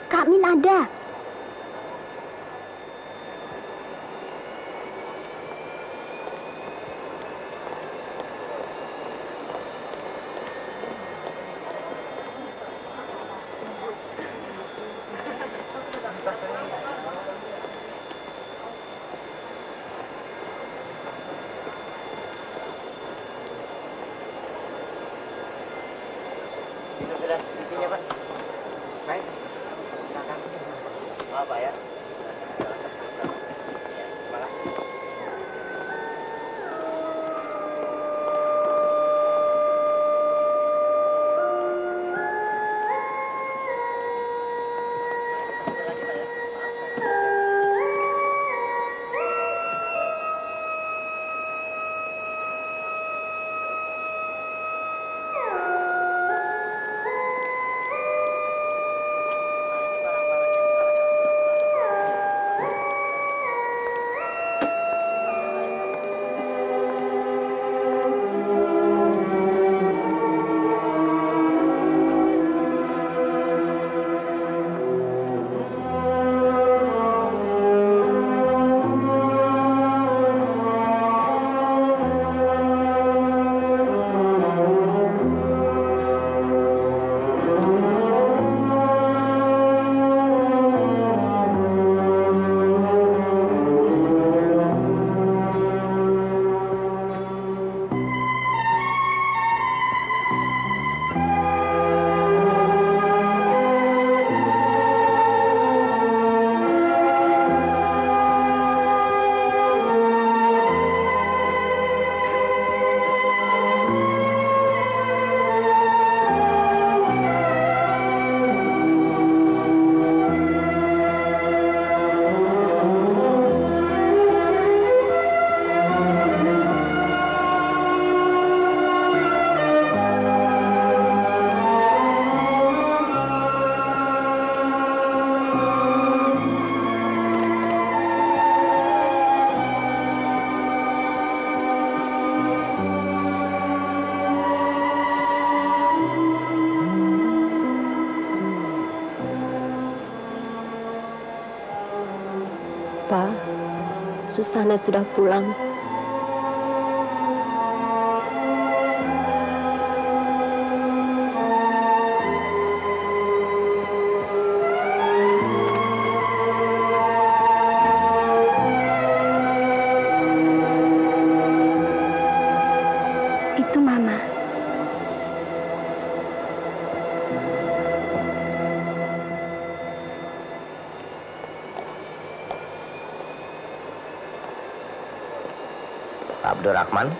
Kak Min ada. Bisa sudah isinya, Pak. Baik. Silakan. Maaf, Pak ya. Terima kasih. Pa, Susana sudah pulang. Itu Mama. Pak Abdurrahman,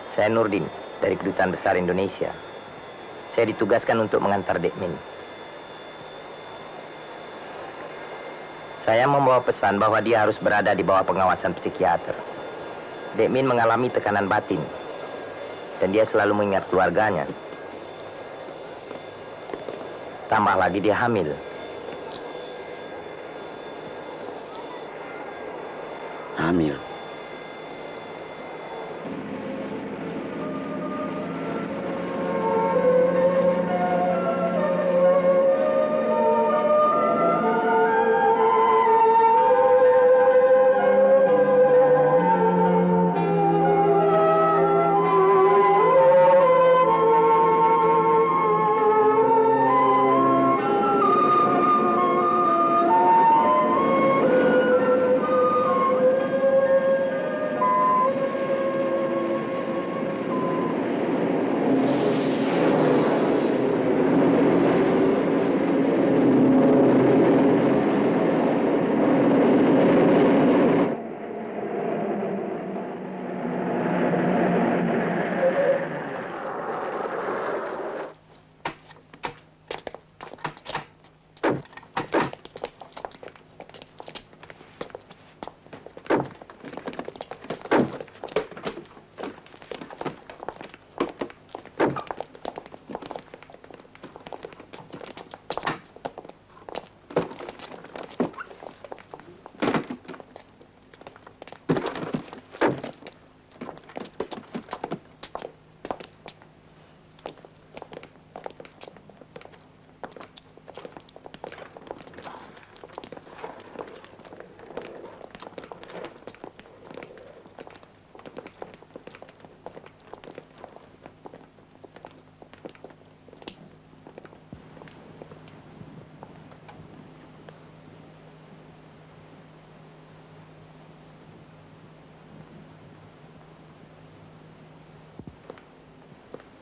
saya Nurdin dari Kedutaan Besar Indonesia. Saya ditugaskan untuk mengantar Dekmin. Saya membawa pesan bahwa dia harus berada di bawah pengawasan psikiater. Dekmin mengalami tekanan batin, dan dia selalu mengingat keluarganya. Tambah lagi dia hamil. Hamil.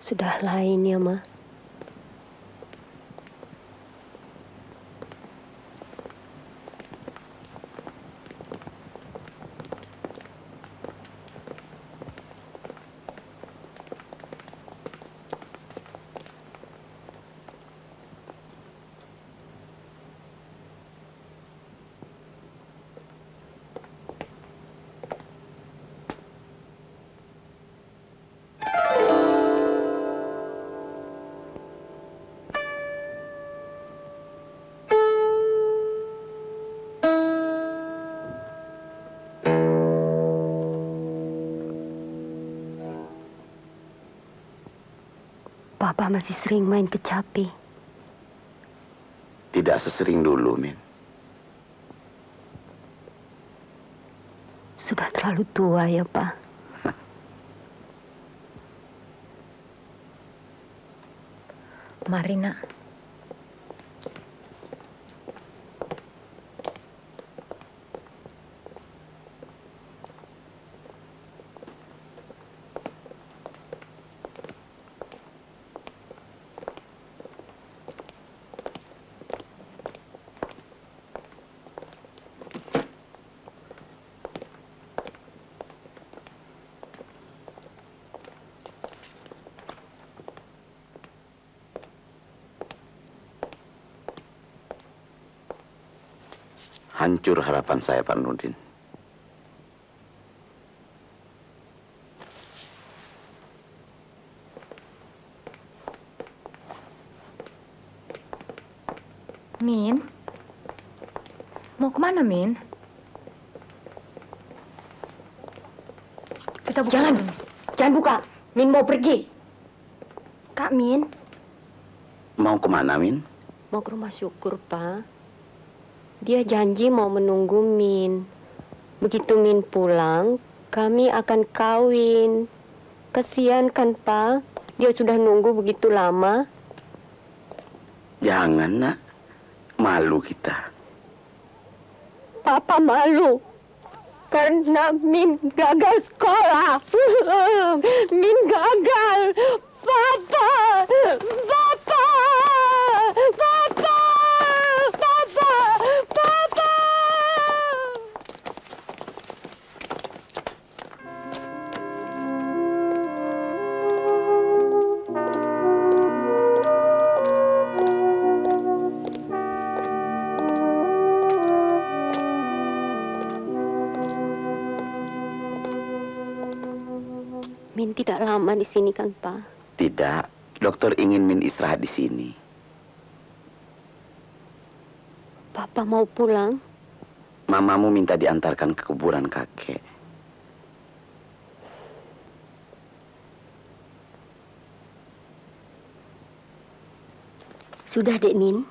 Sudah lain ya, Ma. Papa masih sering main kecapi. Tidak sesering dulu, Min. Sudah terlalu tua ya, Pak. Mari, Nak. Hancur harapan saya, Pak Nurdin. Min? Mau kemana, Min? Kita buka. Jangan buka. Min mau pergi. Kak Min, Mau kemana, Min? Mau ke rumah Syukur, Pak. Dia janji mau menunggu Min. Begitu Min pulang, kami akan kawin. Kasihan kan, Pak? Dia sudah nunggu begitu lama. Jangan, nak. Malu kita. Papa malu. Karena Min gagal sekolah. Min gagal. Papa! Papa! Papa! Papa! Papa! Min tidak lama di sini kan, Pak? Tidak, dokter ingin Min istirahat di sini. Papa mau pulang? Mamamu minta diantarkan ke kuburan kakek. Sudah, Dek Min.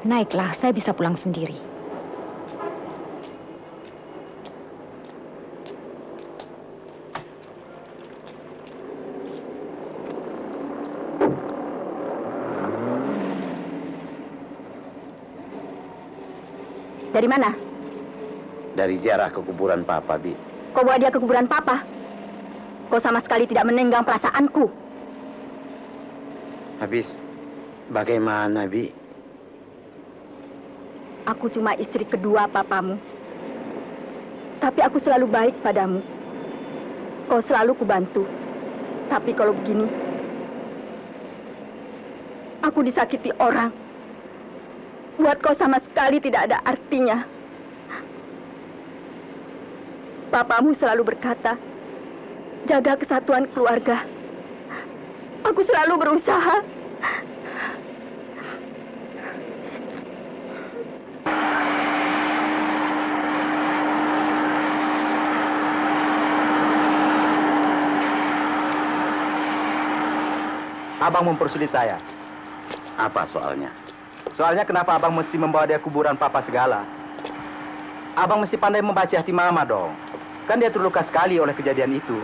Naiklah, saya bisa pulang sendiri. Dari mana? Dari ziarah ke kuburan Papa, Bi. Kau bawa dia ke kuburan Papa? Kau sama sekali tidak menenggang perasaanku. Habis, bagaimana, Bi? Aku cuma istri kedua papamu. Tapi aku selalu baik padamu. Kau selalu kubantu. Tapi kalau begini, aku disakiti orang. Buat kau sama sekali tidak ada artinya. Papamu selalu berkata, jaga kesatuan keluarga. Aku selalu berusaha. Abang mempersulit saya. Apa soalnya? Soalnya kenapa abang mesti membawa dia kuburan papa segala? Abang mesti pandai membaca hati mama dong. Kan dia terluka sekali oleh kejadian itu.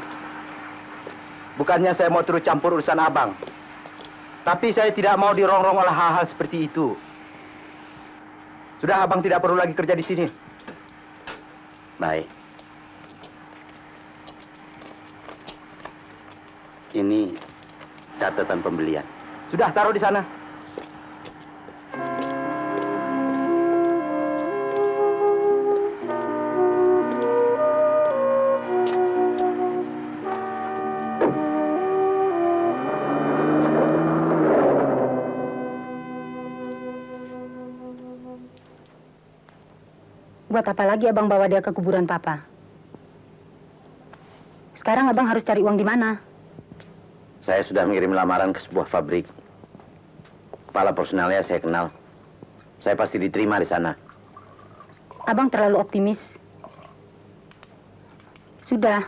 Bukannya saya mau turut campur urusan abang. Tapi saya tidak mau dirongrong oleh hal-hal seperti itu. Sudah, abang tidak perlu lagi kerja di sini. Baik. Ini catatan pembelian. Sudah, taruh di sana. Buat apa lagi abang bawa dia ke kuburan papa? Sekarang abang harus cari uang di mana? Saya sudah mengirim lamaran ke sebuah pabrik. Kepala personalnya saya kenal. Saya pasti diterima di sana. Abang terlalu optimis. Sudah,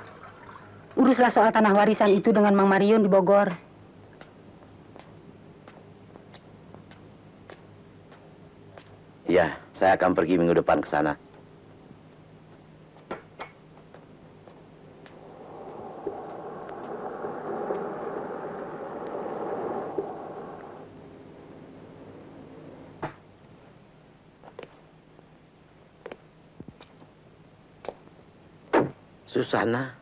uruslah soal tanah warisan itu dengan Mang Marion di Bogor. Iya, saya akan pergi minggu depan ke sana. Susana.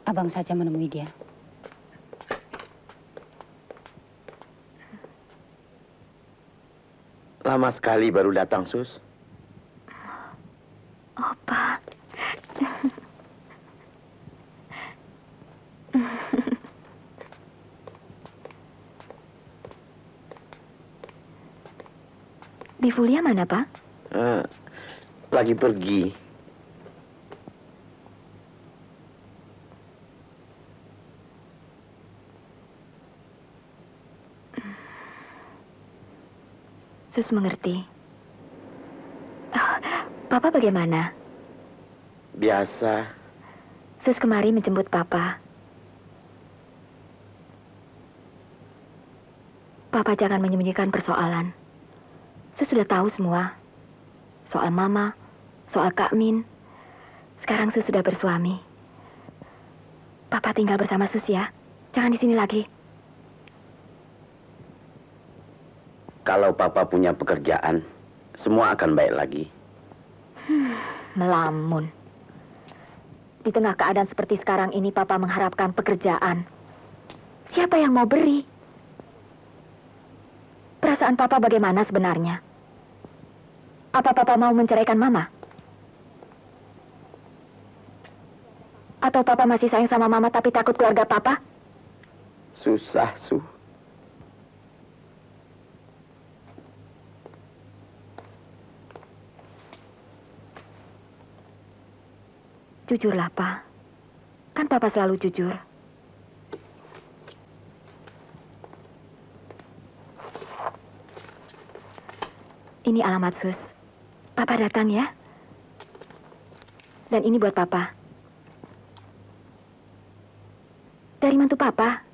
Abang saja menemui dia. Lama sekali baru datang, Sus. Opa. Bifulia mana, Pak? Lagi pergi. Sus mengerti. Papa bagaimana? Biasa. Sus kemari menjemput Papa. Papa jangan menyembunyikan persoalan. Sus sudah tahu semua. Soal Mama, soal Kak Min. Sekarang Sus sudah bersuami. Papa tinggal bersama Sus ya. Jangan di sini lagi. Kalau Papa punya pekerjaan, semua akan baik lagi. Melamun. Di tengah keadaan seperti sekarang ini, Papa mengharapkan pekerjaan. Siapa yang mau beri? Perasaan Papa bagaimana sebenarnya? Apa Papa mau menceraikan Mama? Atau Papa masih sayang sama Mama tapi takut keluarga Papa? Susah, Su. Jujurlah, Pak. Kan Papa selalu jujur. Ini alamat Sus. Papa datang ya. Dan ini buat Papa. Dari mantu Papa.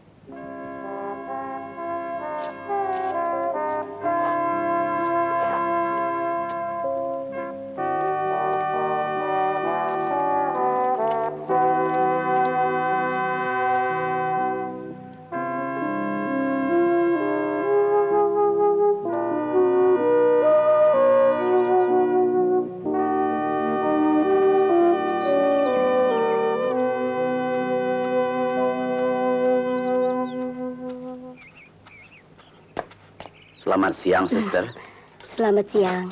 Selamat siang, Sister. Selamat siang.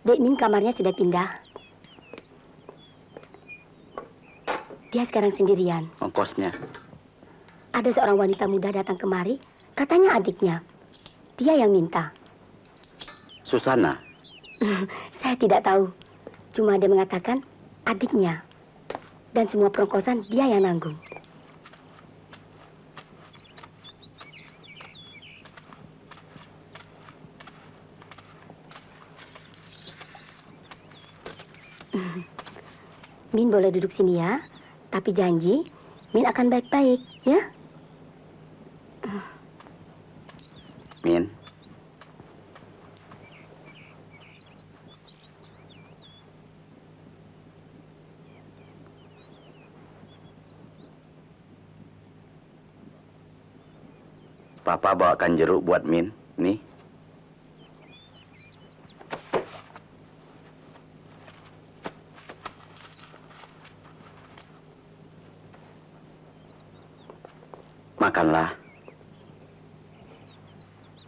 Dek Min kamarnya sudah pindah. Dia sekarang sendirian. Ongkosnya. Ada seorang wanita muda datang kemari, katanya adiknya. Dia yang minta. Susana. Saya tidak tahu. Cuma dia mengatakan adiknya. Dan semua perongkosan dia yang nanggung. Min boleh duduk sini ya. Tapi janji, Min akan baik-baik, ya? Min. Papa bawakan jeruk buat Min. Nih. Makanlah.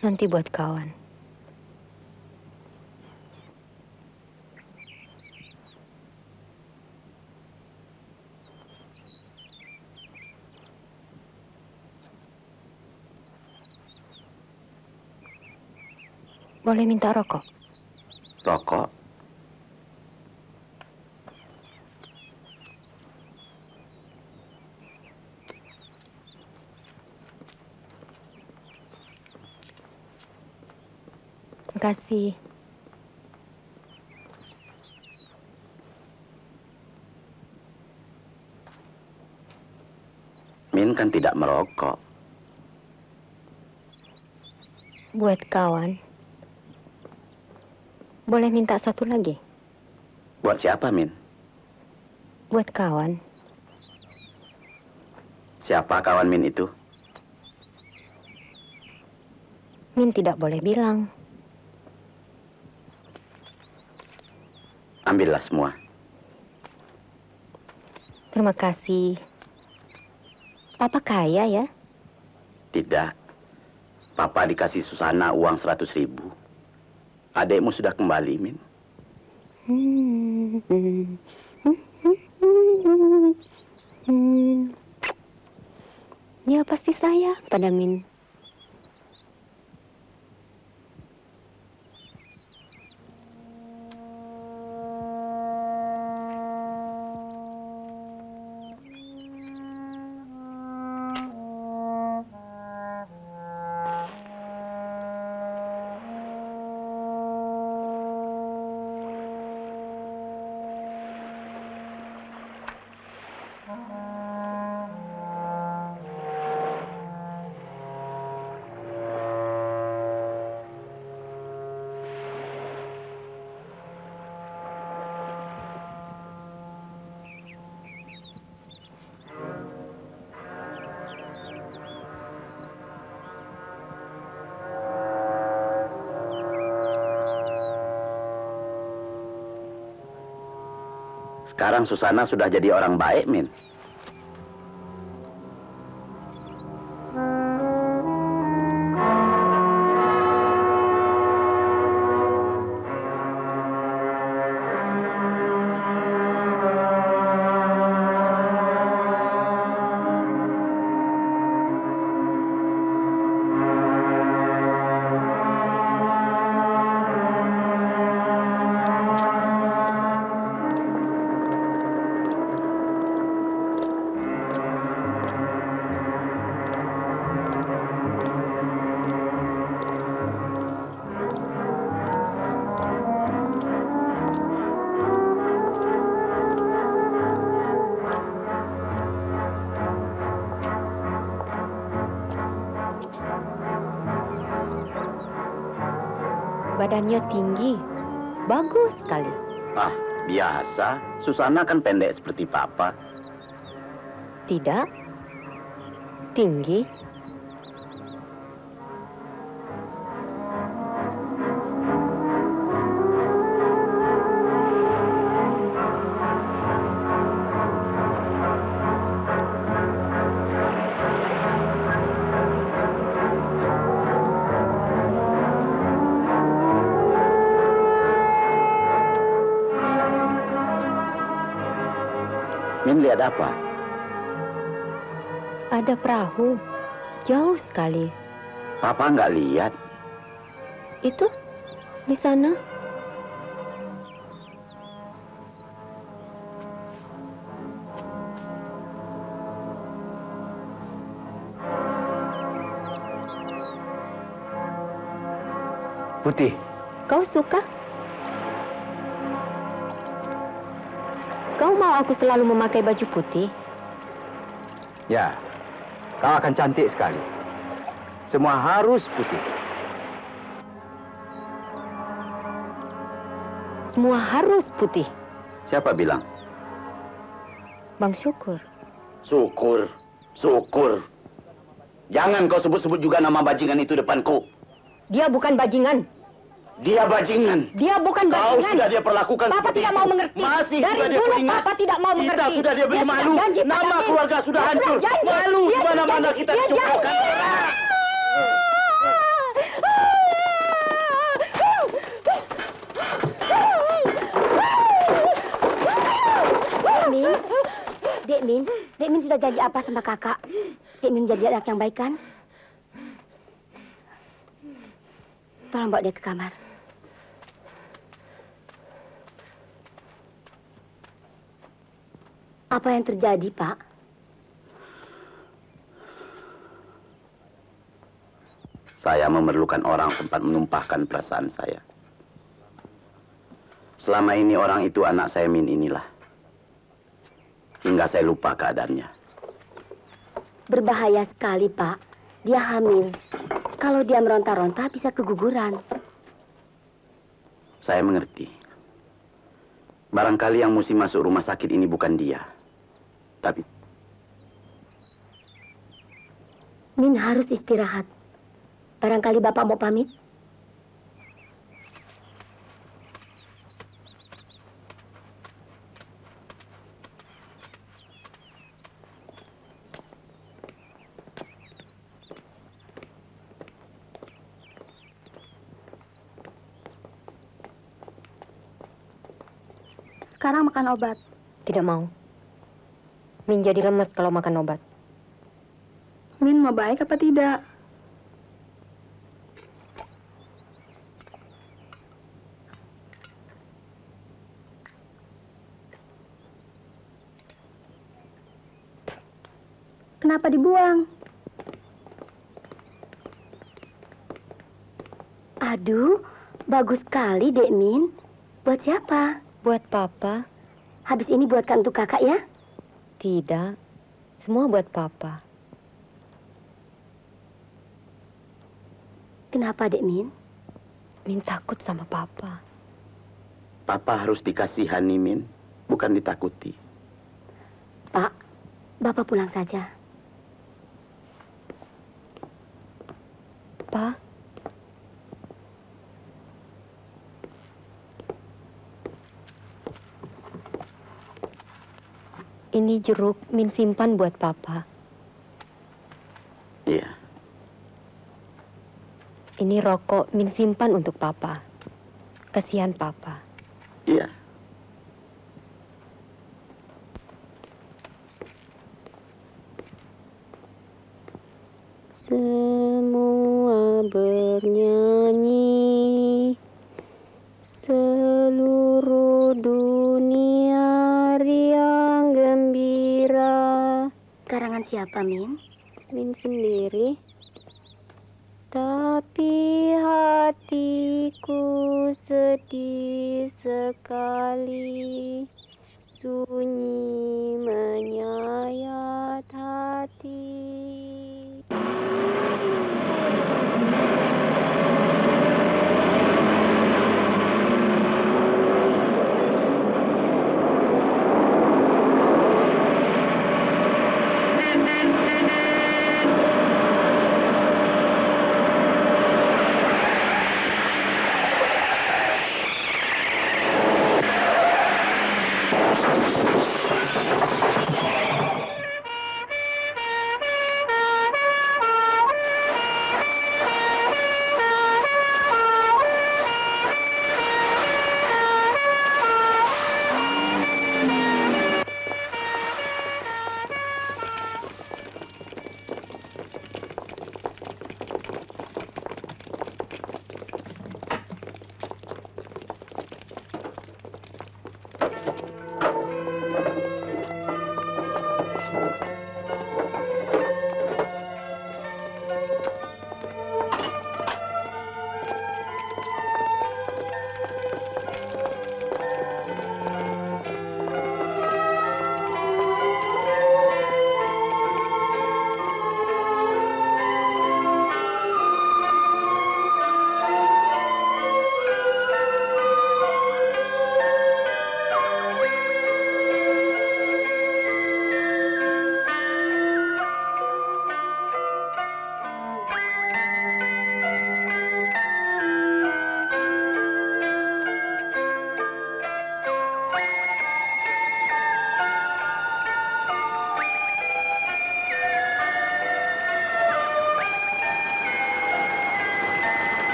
Nanti buat kawan. Boleh minta rokok? Rokok? Terima kasih. Min kan tidak merokok. Buat kawan. Boleh minta satu lagi? Buat siapa, Min? Buat kawan. Siapa kawan Min itu? Min tidak boleh bilang. Ambillah semua. Terima kasih. Papa kaya ya? Tidak. Papa dikasih Susana uang 100.000. Adekmu sudah kembali, Min. Dia pasti sayang pada Min. Sekarang Susana sudah jadi orang baik, Min. Badannya tinggi. Bagus sekali. Ah, biasa. Susana kan pendek seperti Papa. Tidak. Tinggi. Min lihat apa? Ada perahu. Jauh sekali. Papa nggak lihat. Itu di sana. Putih. Kau suka? Kau mau aku selalu memakai baju putih? Ya, kau akan cantik sekali. Semua harus putih. Semua harus putih. Siapa bilang? Bang Syukur. Syukur, syukur. Jangan kau sebut-sebut juga nama bajingan itu depanku. Dia bukan bajingan. Dia bajingan. Dia bukan Kau bajingan. sudah dia perlakukan Papa seperti tidak itu. mau mengerti. Masih Dari sudah dia dulu peringat. Papa tidak mau mengerti. Kita sudah dia beri sudah malu. janji pada Nama Min. keluarga sudah Dia hancur. janji. Malu Dia di mana-mana janji. kita Dia dicukukan. Dek Min sudah janji apa sama kakak? Dek Min jadi anak yang baik kan? Tolong bawa dia ke kamar. Apa yang terjadi, Pak? Saya memerlukan orang tempat menumpahkan perasaan saya. Selama ini orang itu anak saya Min inilah. Hingga saya lupa keadaannya. Berbahaya sekali, Pak. Dia hamil. Kalau dia meronta-ronta bisa keguguran. Saya mengerti. Barangkali yang mesti masuk rumah sakit ini bukan dia. Tapi Min harus istirahat. Barangkali Bapak mau pamit? Sekarang makan obat. Tidak mau. Min jadi lemas kalau makan obat. Min mau baik apa tidak? Kenapa dibuang? Aduh, bagus sekali, Dek Min. Buat siapa? Buat Papa? Habis ini buatkan untuk kakak ya? Tidak. Semua buat Papa. Kenapa, Dek Min? Min takut sama Papa. Papa harus dikasihani, Min. Bukan ditakuti. Pak, Bapak pulang saja. Pa? Ini jeruk Min simpan buat Papa. Iya. Ini rokok Min simpan untuk Papa. Kasihan Papa. Iya. Semua bernyanyi, seluruh dunia riang gembira. Karangan siapa, Min? Min sendiri. Tapi hatiku sedih sekali, sunyi menyayat hati.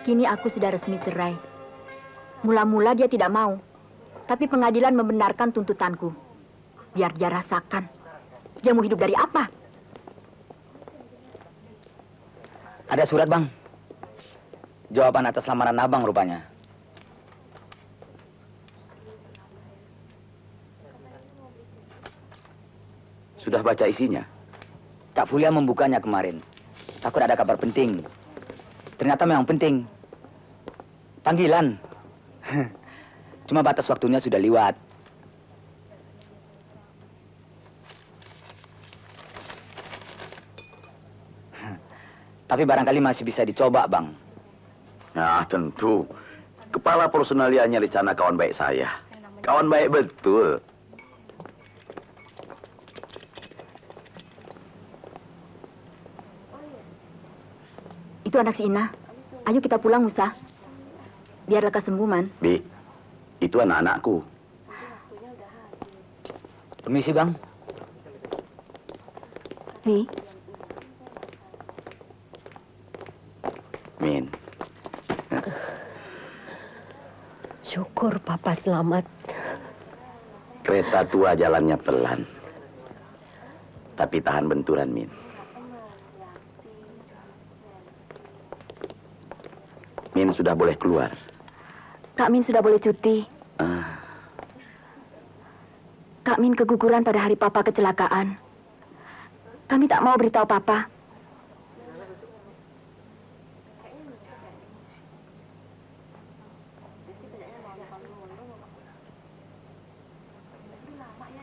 Kini aku sudah resmi cerai. Mula-mula dia tidak mau, tapi pengadilan membenarkan tuntutanku. Biar dia rasakan, dia mau hidup dari apa? Ada surat, Bang. Jawaban atas lamaran Abang rupanya. Sudah baca isinya? Kak Fulia membukanya kemarin. Takut ada kabar penting. Ternyata memang penting. Panggilan. Cuma batas waktunya sudah lewat. Tapi barangkali masih bisa dicoba, Bang. Nah, tentu. Kepala personalianya di sana kawan baik saya. Kawan baik betul. Itu anak si Ina. Ayo kita pulang, Musa. Biar lekas sembuh, Man. Bi, itu anak-anakku. Permisi, Bang. Nih, Min, Syukur Papa selamat. kereta tua jalannya pelan. Tapi tahan benturan, Min. Min sudah boleh keluar. Kak Min sudah boleh cuti. Ah, Kak Min keguguran pada hari Papa kecelakaan. Kami tak mau beritahu Papa.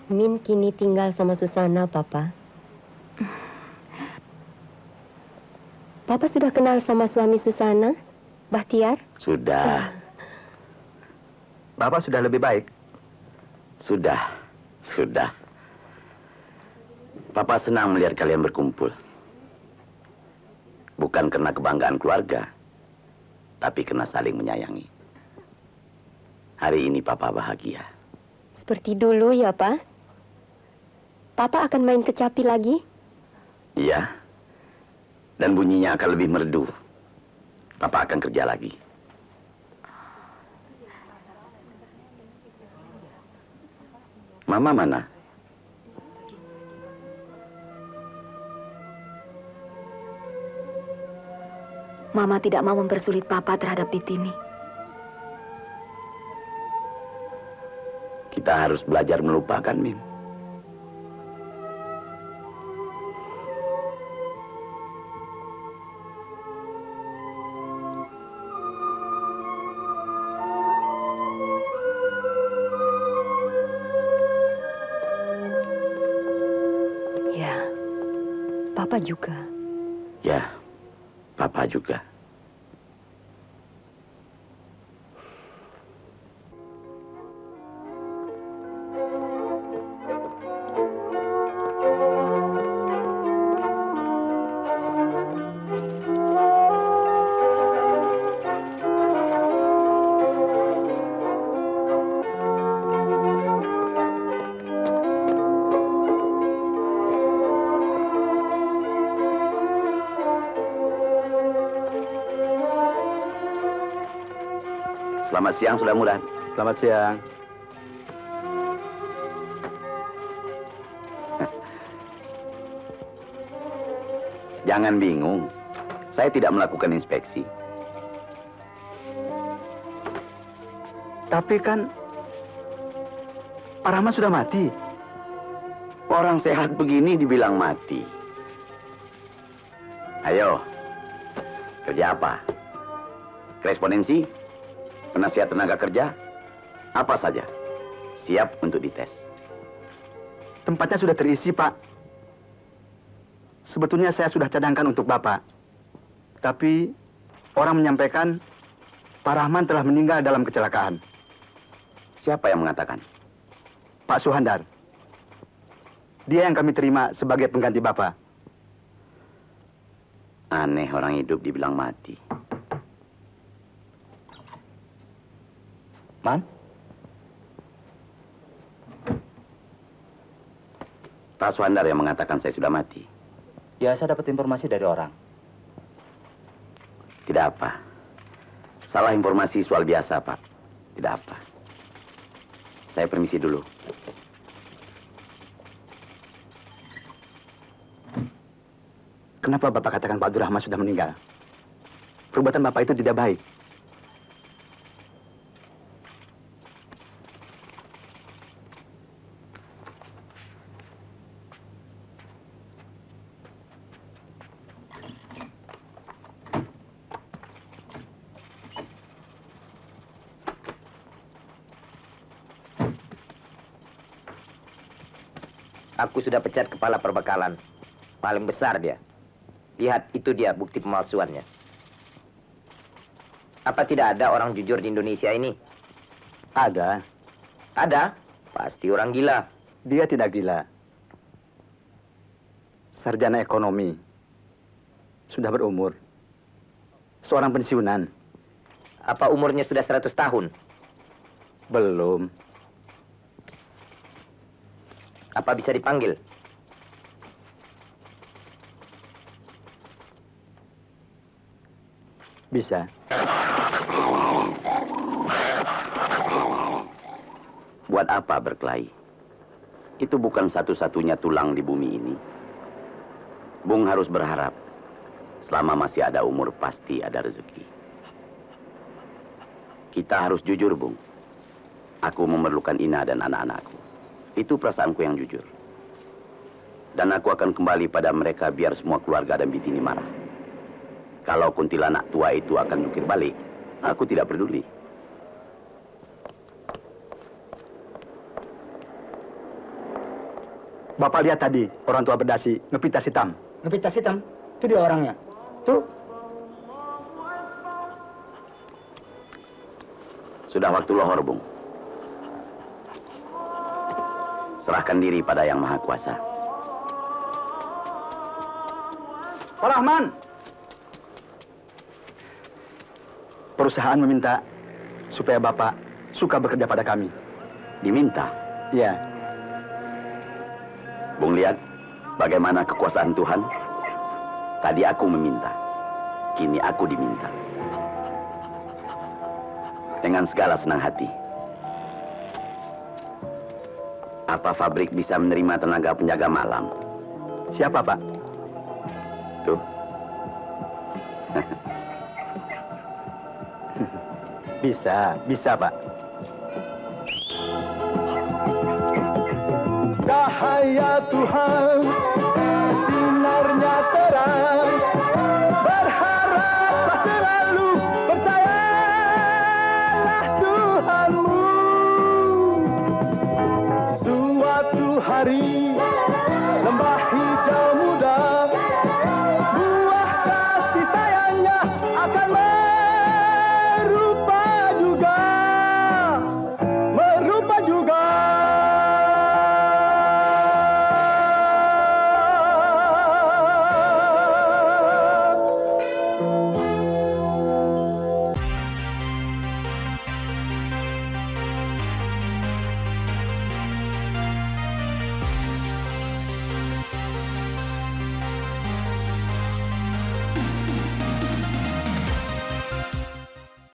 Min kini tinggal sama Susana, Papa. Papa sudah kenal sama suami Susana, Bahtiar? sudah. Bapak sudah lebih baik. Sudah. Papa senang melihat kalian berkumpul. Bukan karena kebanggaan keluarga, tapi karena saling menyayangi. Hari ini Papa bahagia. Seperti dulu ya, Pak? Papa akan main kecapi lagi? Iya. Dan bunyinya akan lebih merdu. Papa akan kerja lagi. Mama mana? Mama tidak mau mempersulit Papa terhadap Pitini. Kita harus belajar melupakan, Min. Ya, Papa juga. Ya, Papa juga. Selamat siang, Saudara Murad. Selamat siang. Jangan bingung. Saya tidak melakukan inspeksi. Tapi kan Pak Rahmat sudah mati. Orang sehat begini dibilang mati. Ayo. Kerja apa? Korespondensi? Penasihat tenaga kerja? Apa saja? Siap untuk dites. Tempatnya sudah terisi, Pak. Sebetulnya saya sudah cadangkan untuk Bapak. Tapi orang menyampaikan Pak Rahman telah meninggal dalam kecelakaan. Siapa yang mengatakan? Pak Suhandar. Dia yang kami terima sebagai pengganti Bapak. Aneh orang hidup dibilang mati. Man? Pak Suhandar yang mengatakan saya sudah mati. Ya, saya dapat informasi dari orang. Tidak apa. Salah informasi soal biasa, Pak. Tidak apa. Saya permisi dulu. Kenapa Bapak katakan Pak Abdurrahman sudah meninggal? Perbuatan Bapak itu tidak baik. Aku sudah pecat kepala perbekalan. Paling besar dia. Lihat, itu dia bukti pemalsuannya. Apa tidak ada orang jujur di Indonesia ini? Ada. Ada? Pasti orang gila. Dia tidak gila. Sarjana ekonomi. Sudah berumur. Seorang pensiunan. Apa umurnya sudah 100 tahun? Belum. Apa bisa dipanggil? Bisa. Buat apa berkelahi? Itu bukan satu-satunya tulang di bumi ini. Bung harus berharap selama masih ada umur pasti ada rezeki. Kita harus jujur, Bung. Aku memerlukan Ina dan anak-anakku. Itu perasaanku yang jujur. Dan aku akan kembali pada mereka biar semua keluarga dan Bitini marah. Kalau kuntilanak tua itu akan jungkir balik, aku tidak peduli. Bapak lihat tadi orang tua berdasi ngepit tas hitam. Ngepit tas hitam? Itu dia orangnya. Tuh. Sudah waktu lohor, Bung. Serahkan diri pada Yang Maha Kuasa. Pak Rahman. Perusahaan meminta supaya Bapak suka bekerja pada kami. Diminta? Iya. Bung lihat bagaimana kekuasaan Tuhan. Tadi aku meminta, kini aku diminta. Dengan segala senang hati. Apa pabrik bisa menerima tenaga penjaga malam? Siapa, Pak? Tuh. Bisa, Pak. Cahaya Tuhan, sinarnya terang, berharaplah selalu, percayalah Tuhanmu. Suatu hari, lembah hijau muda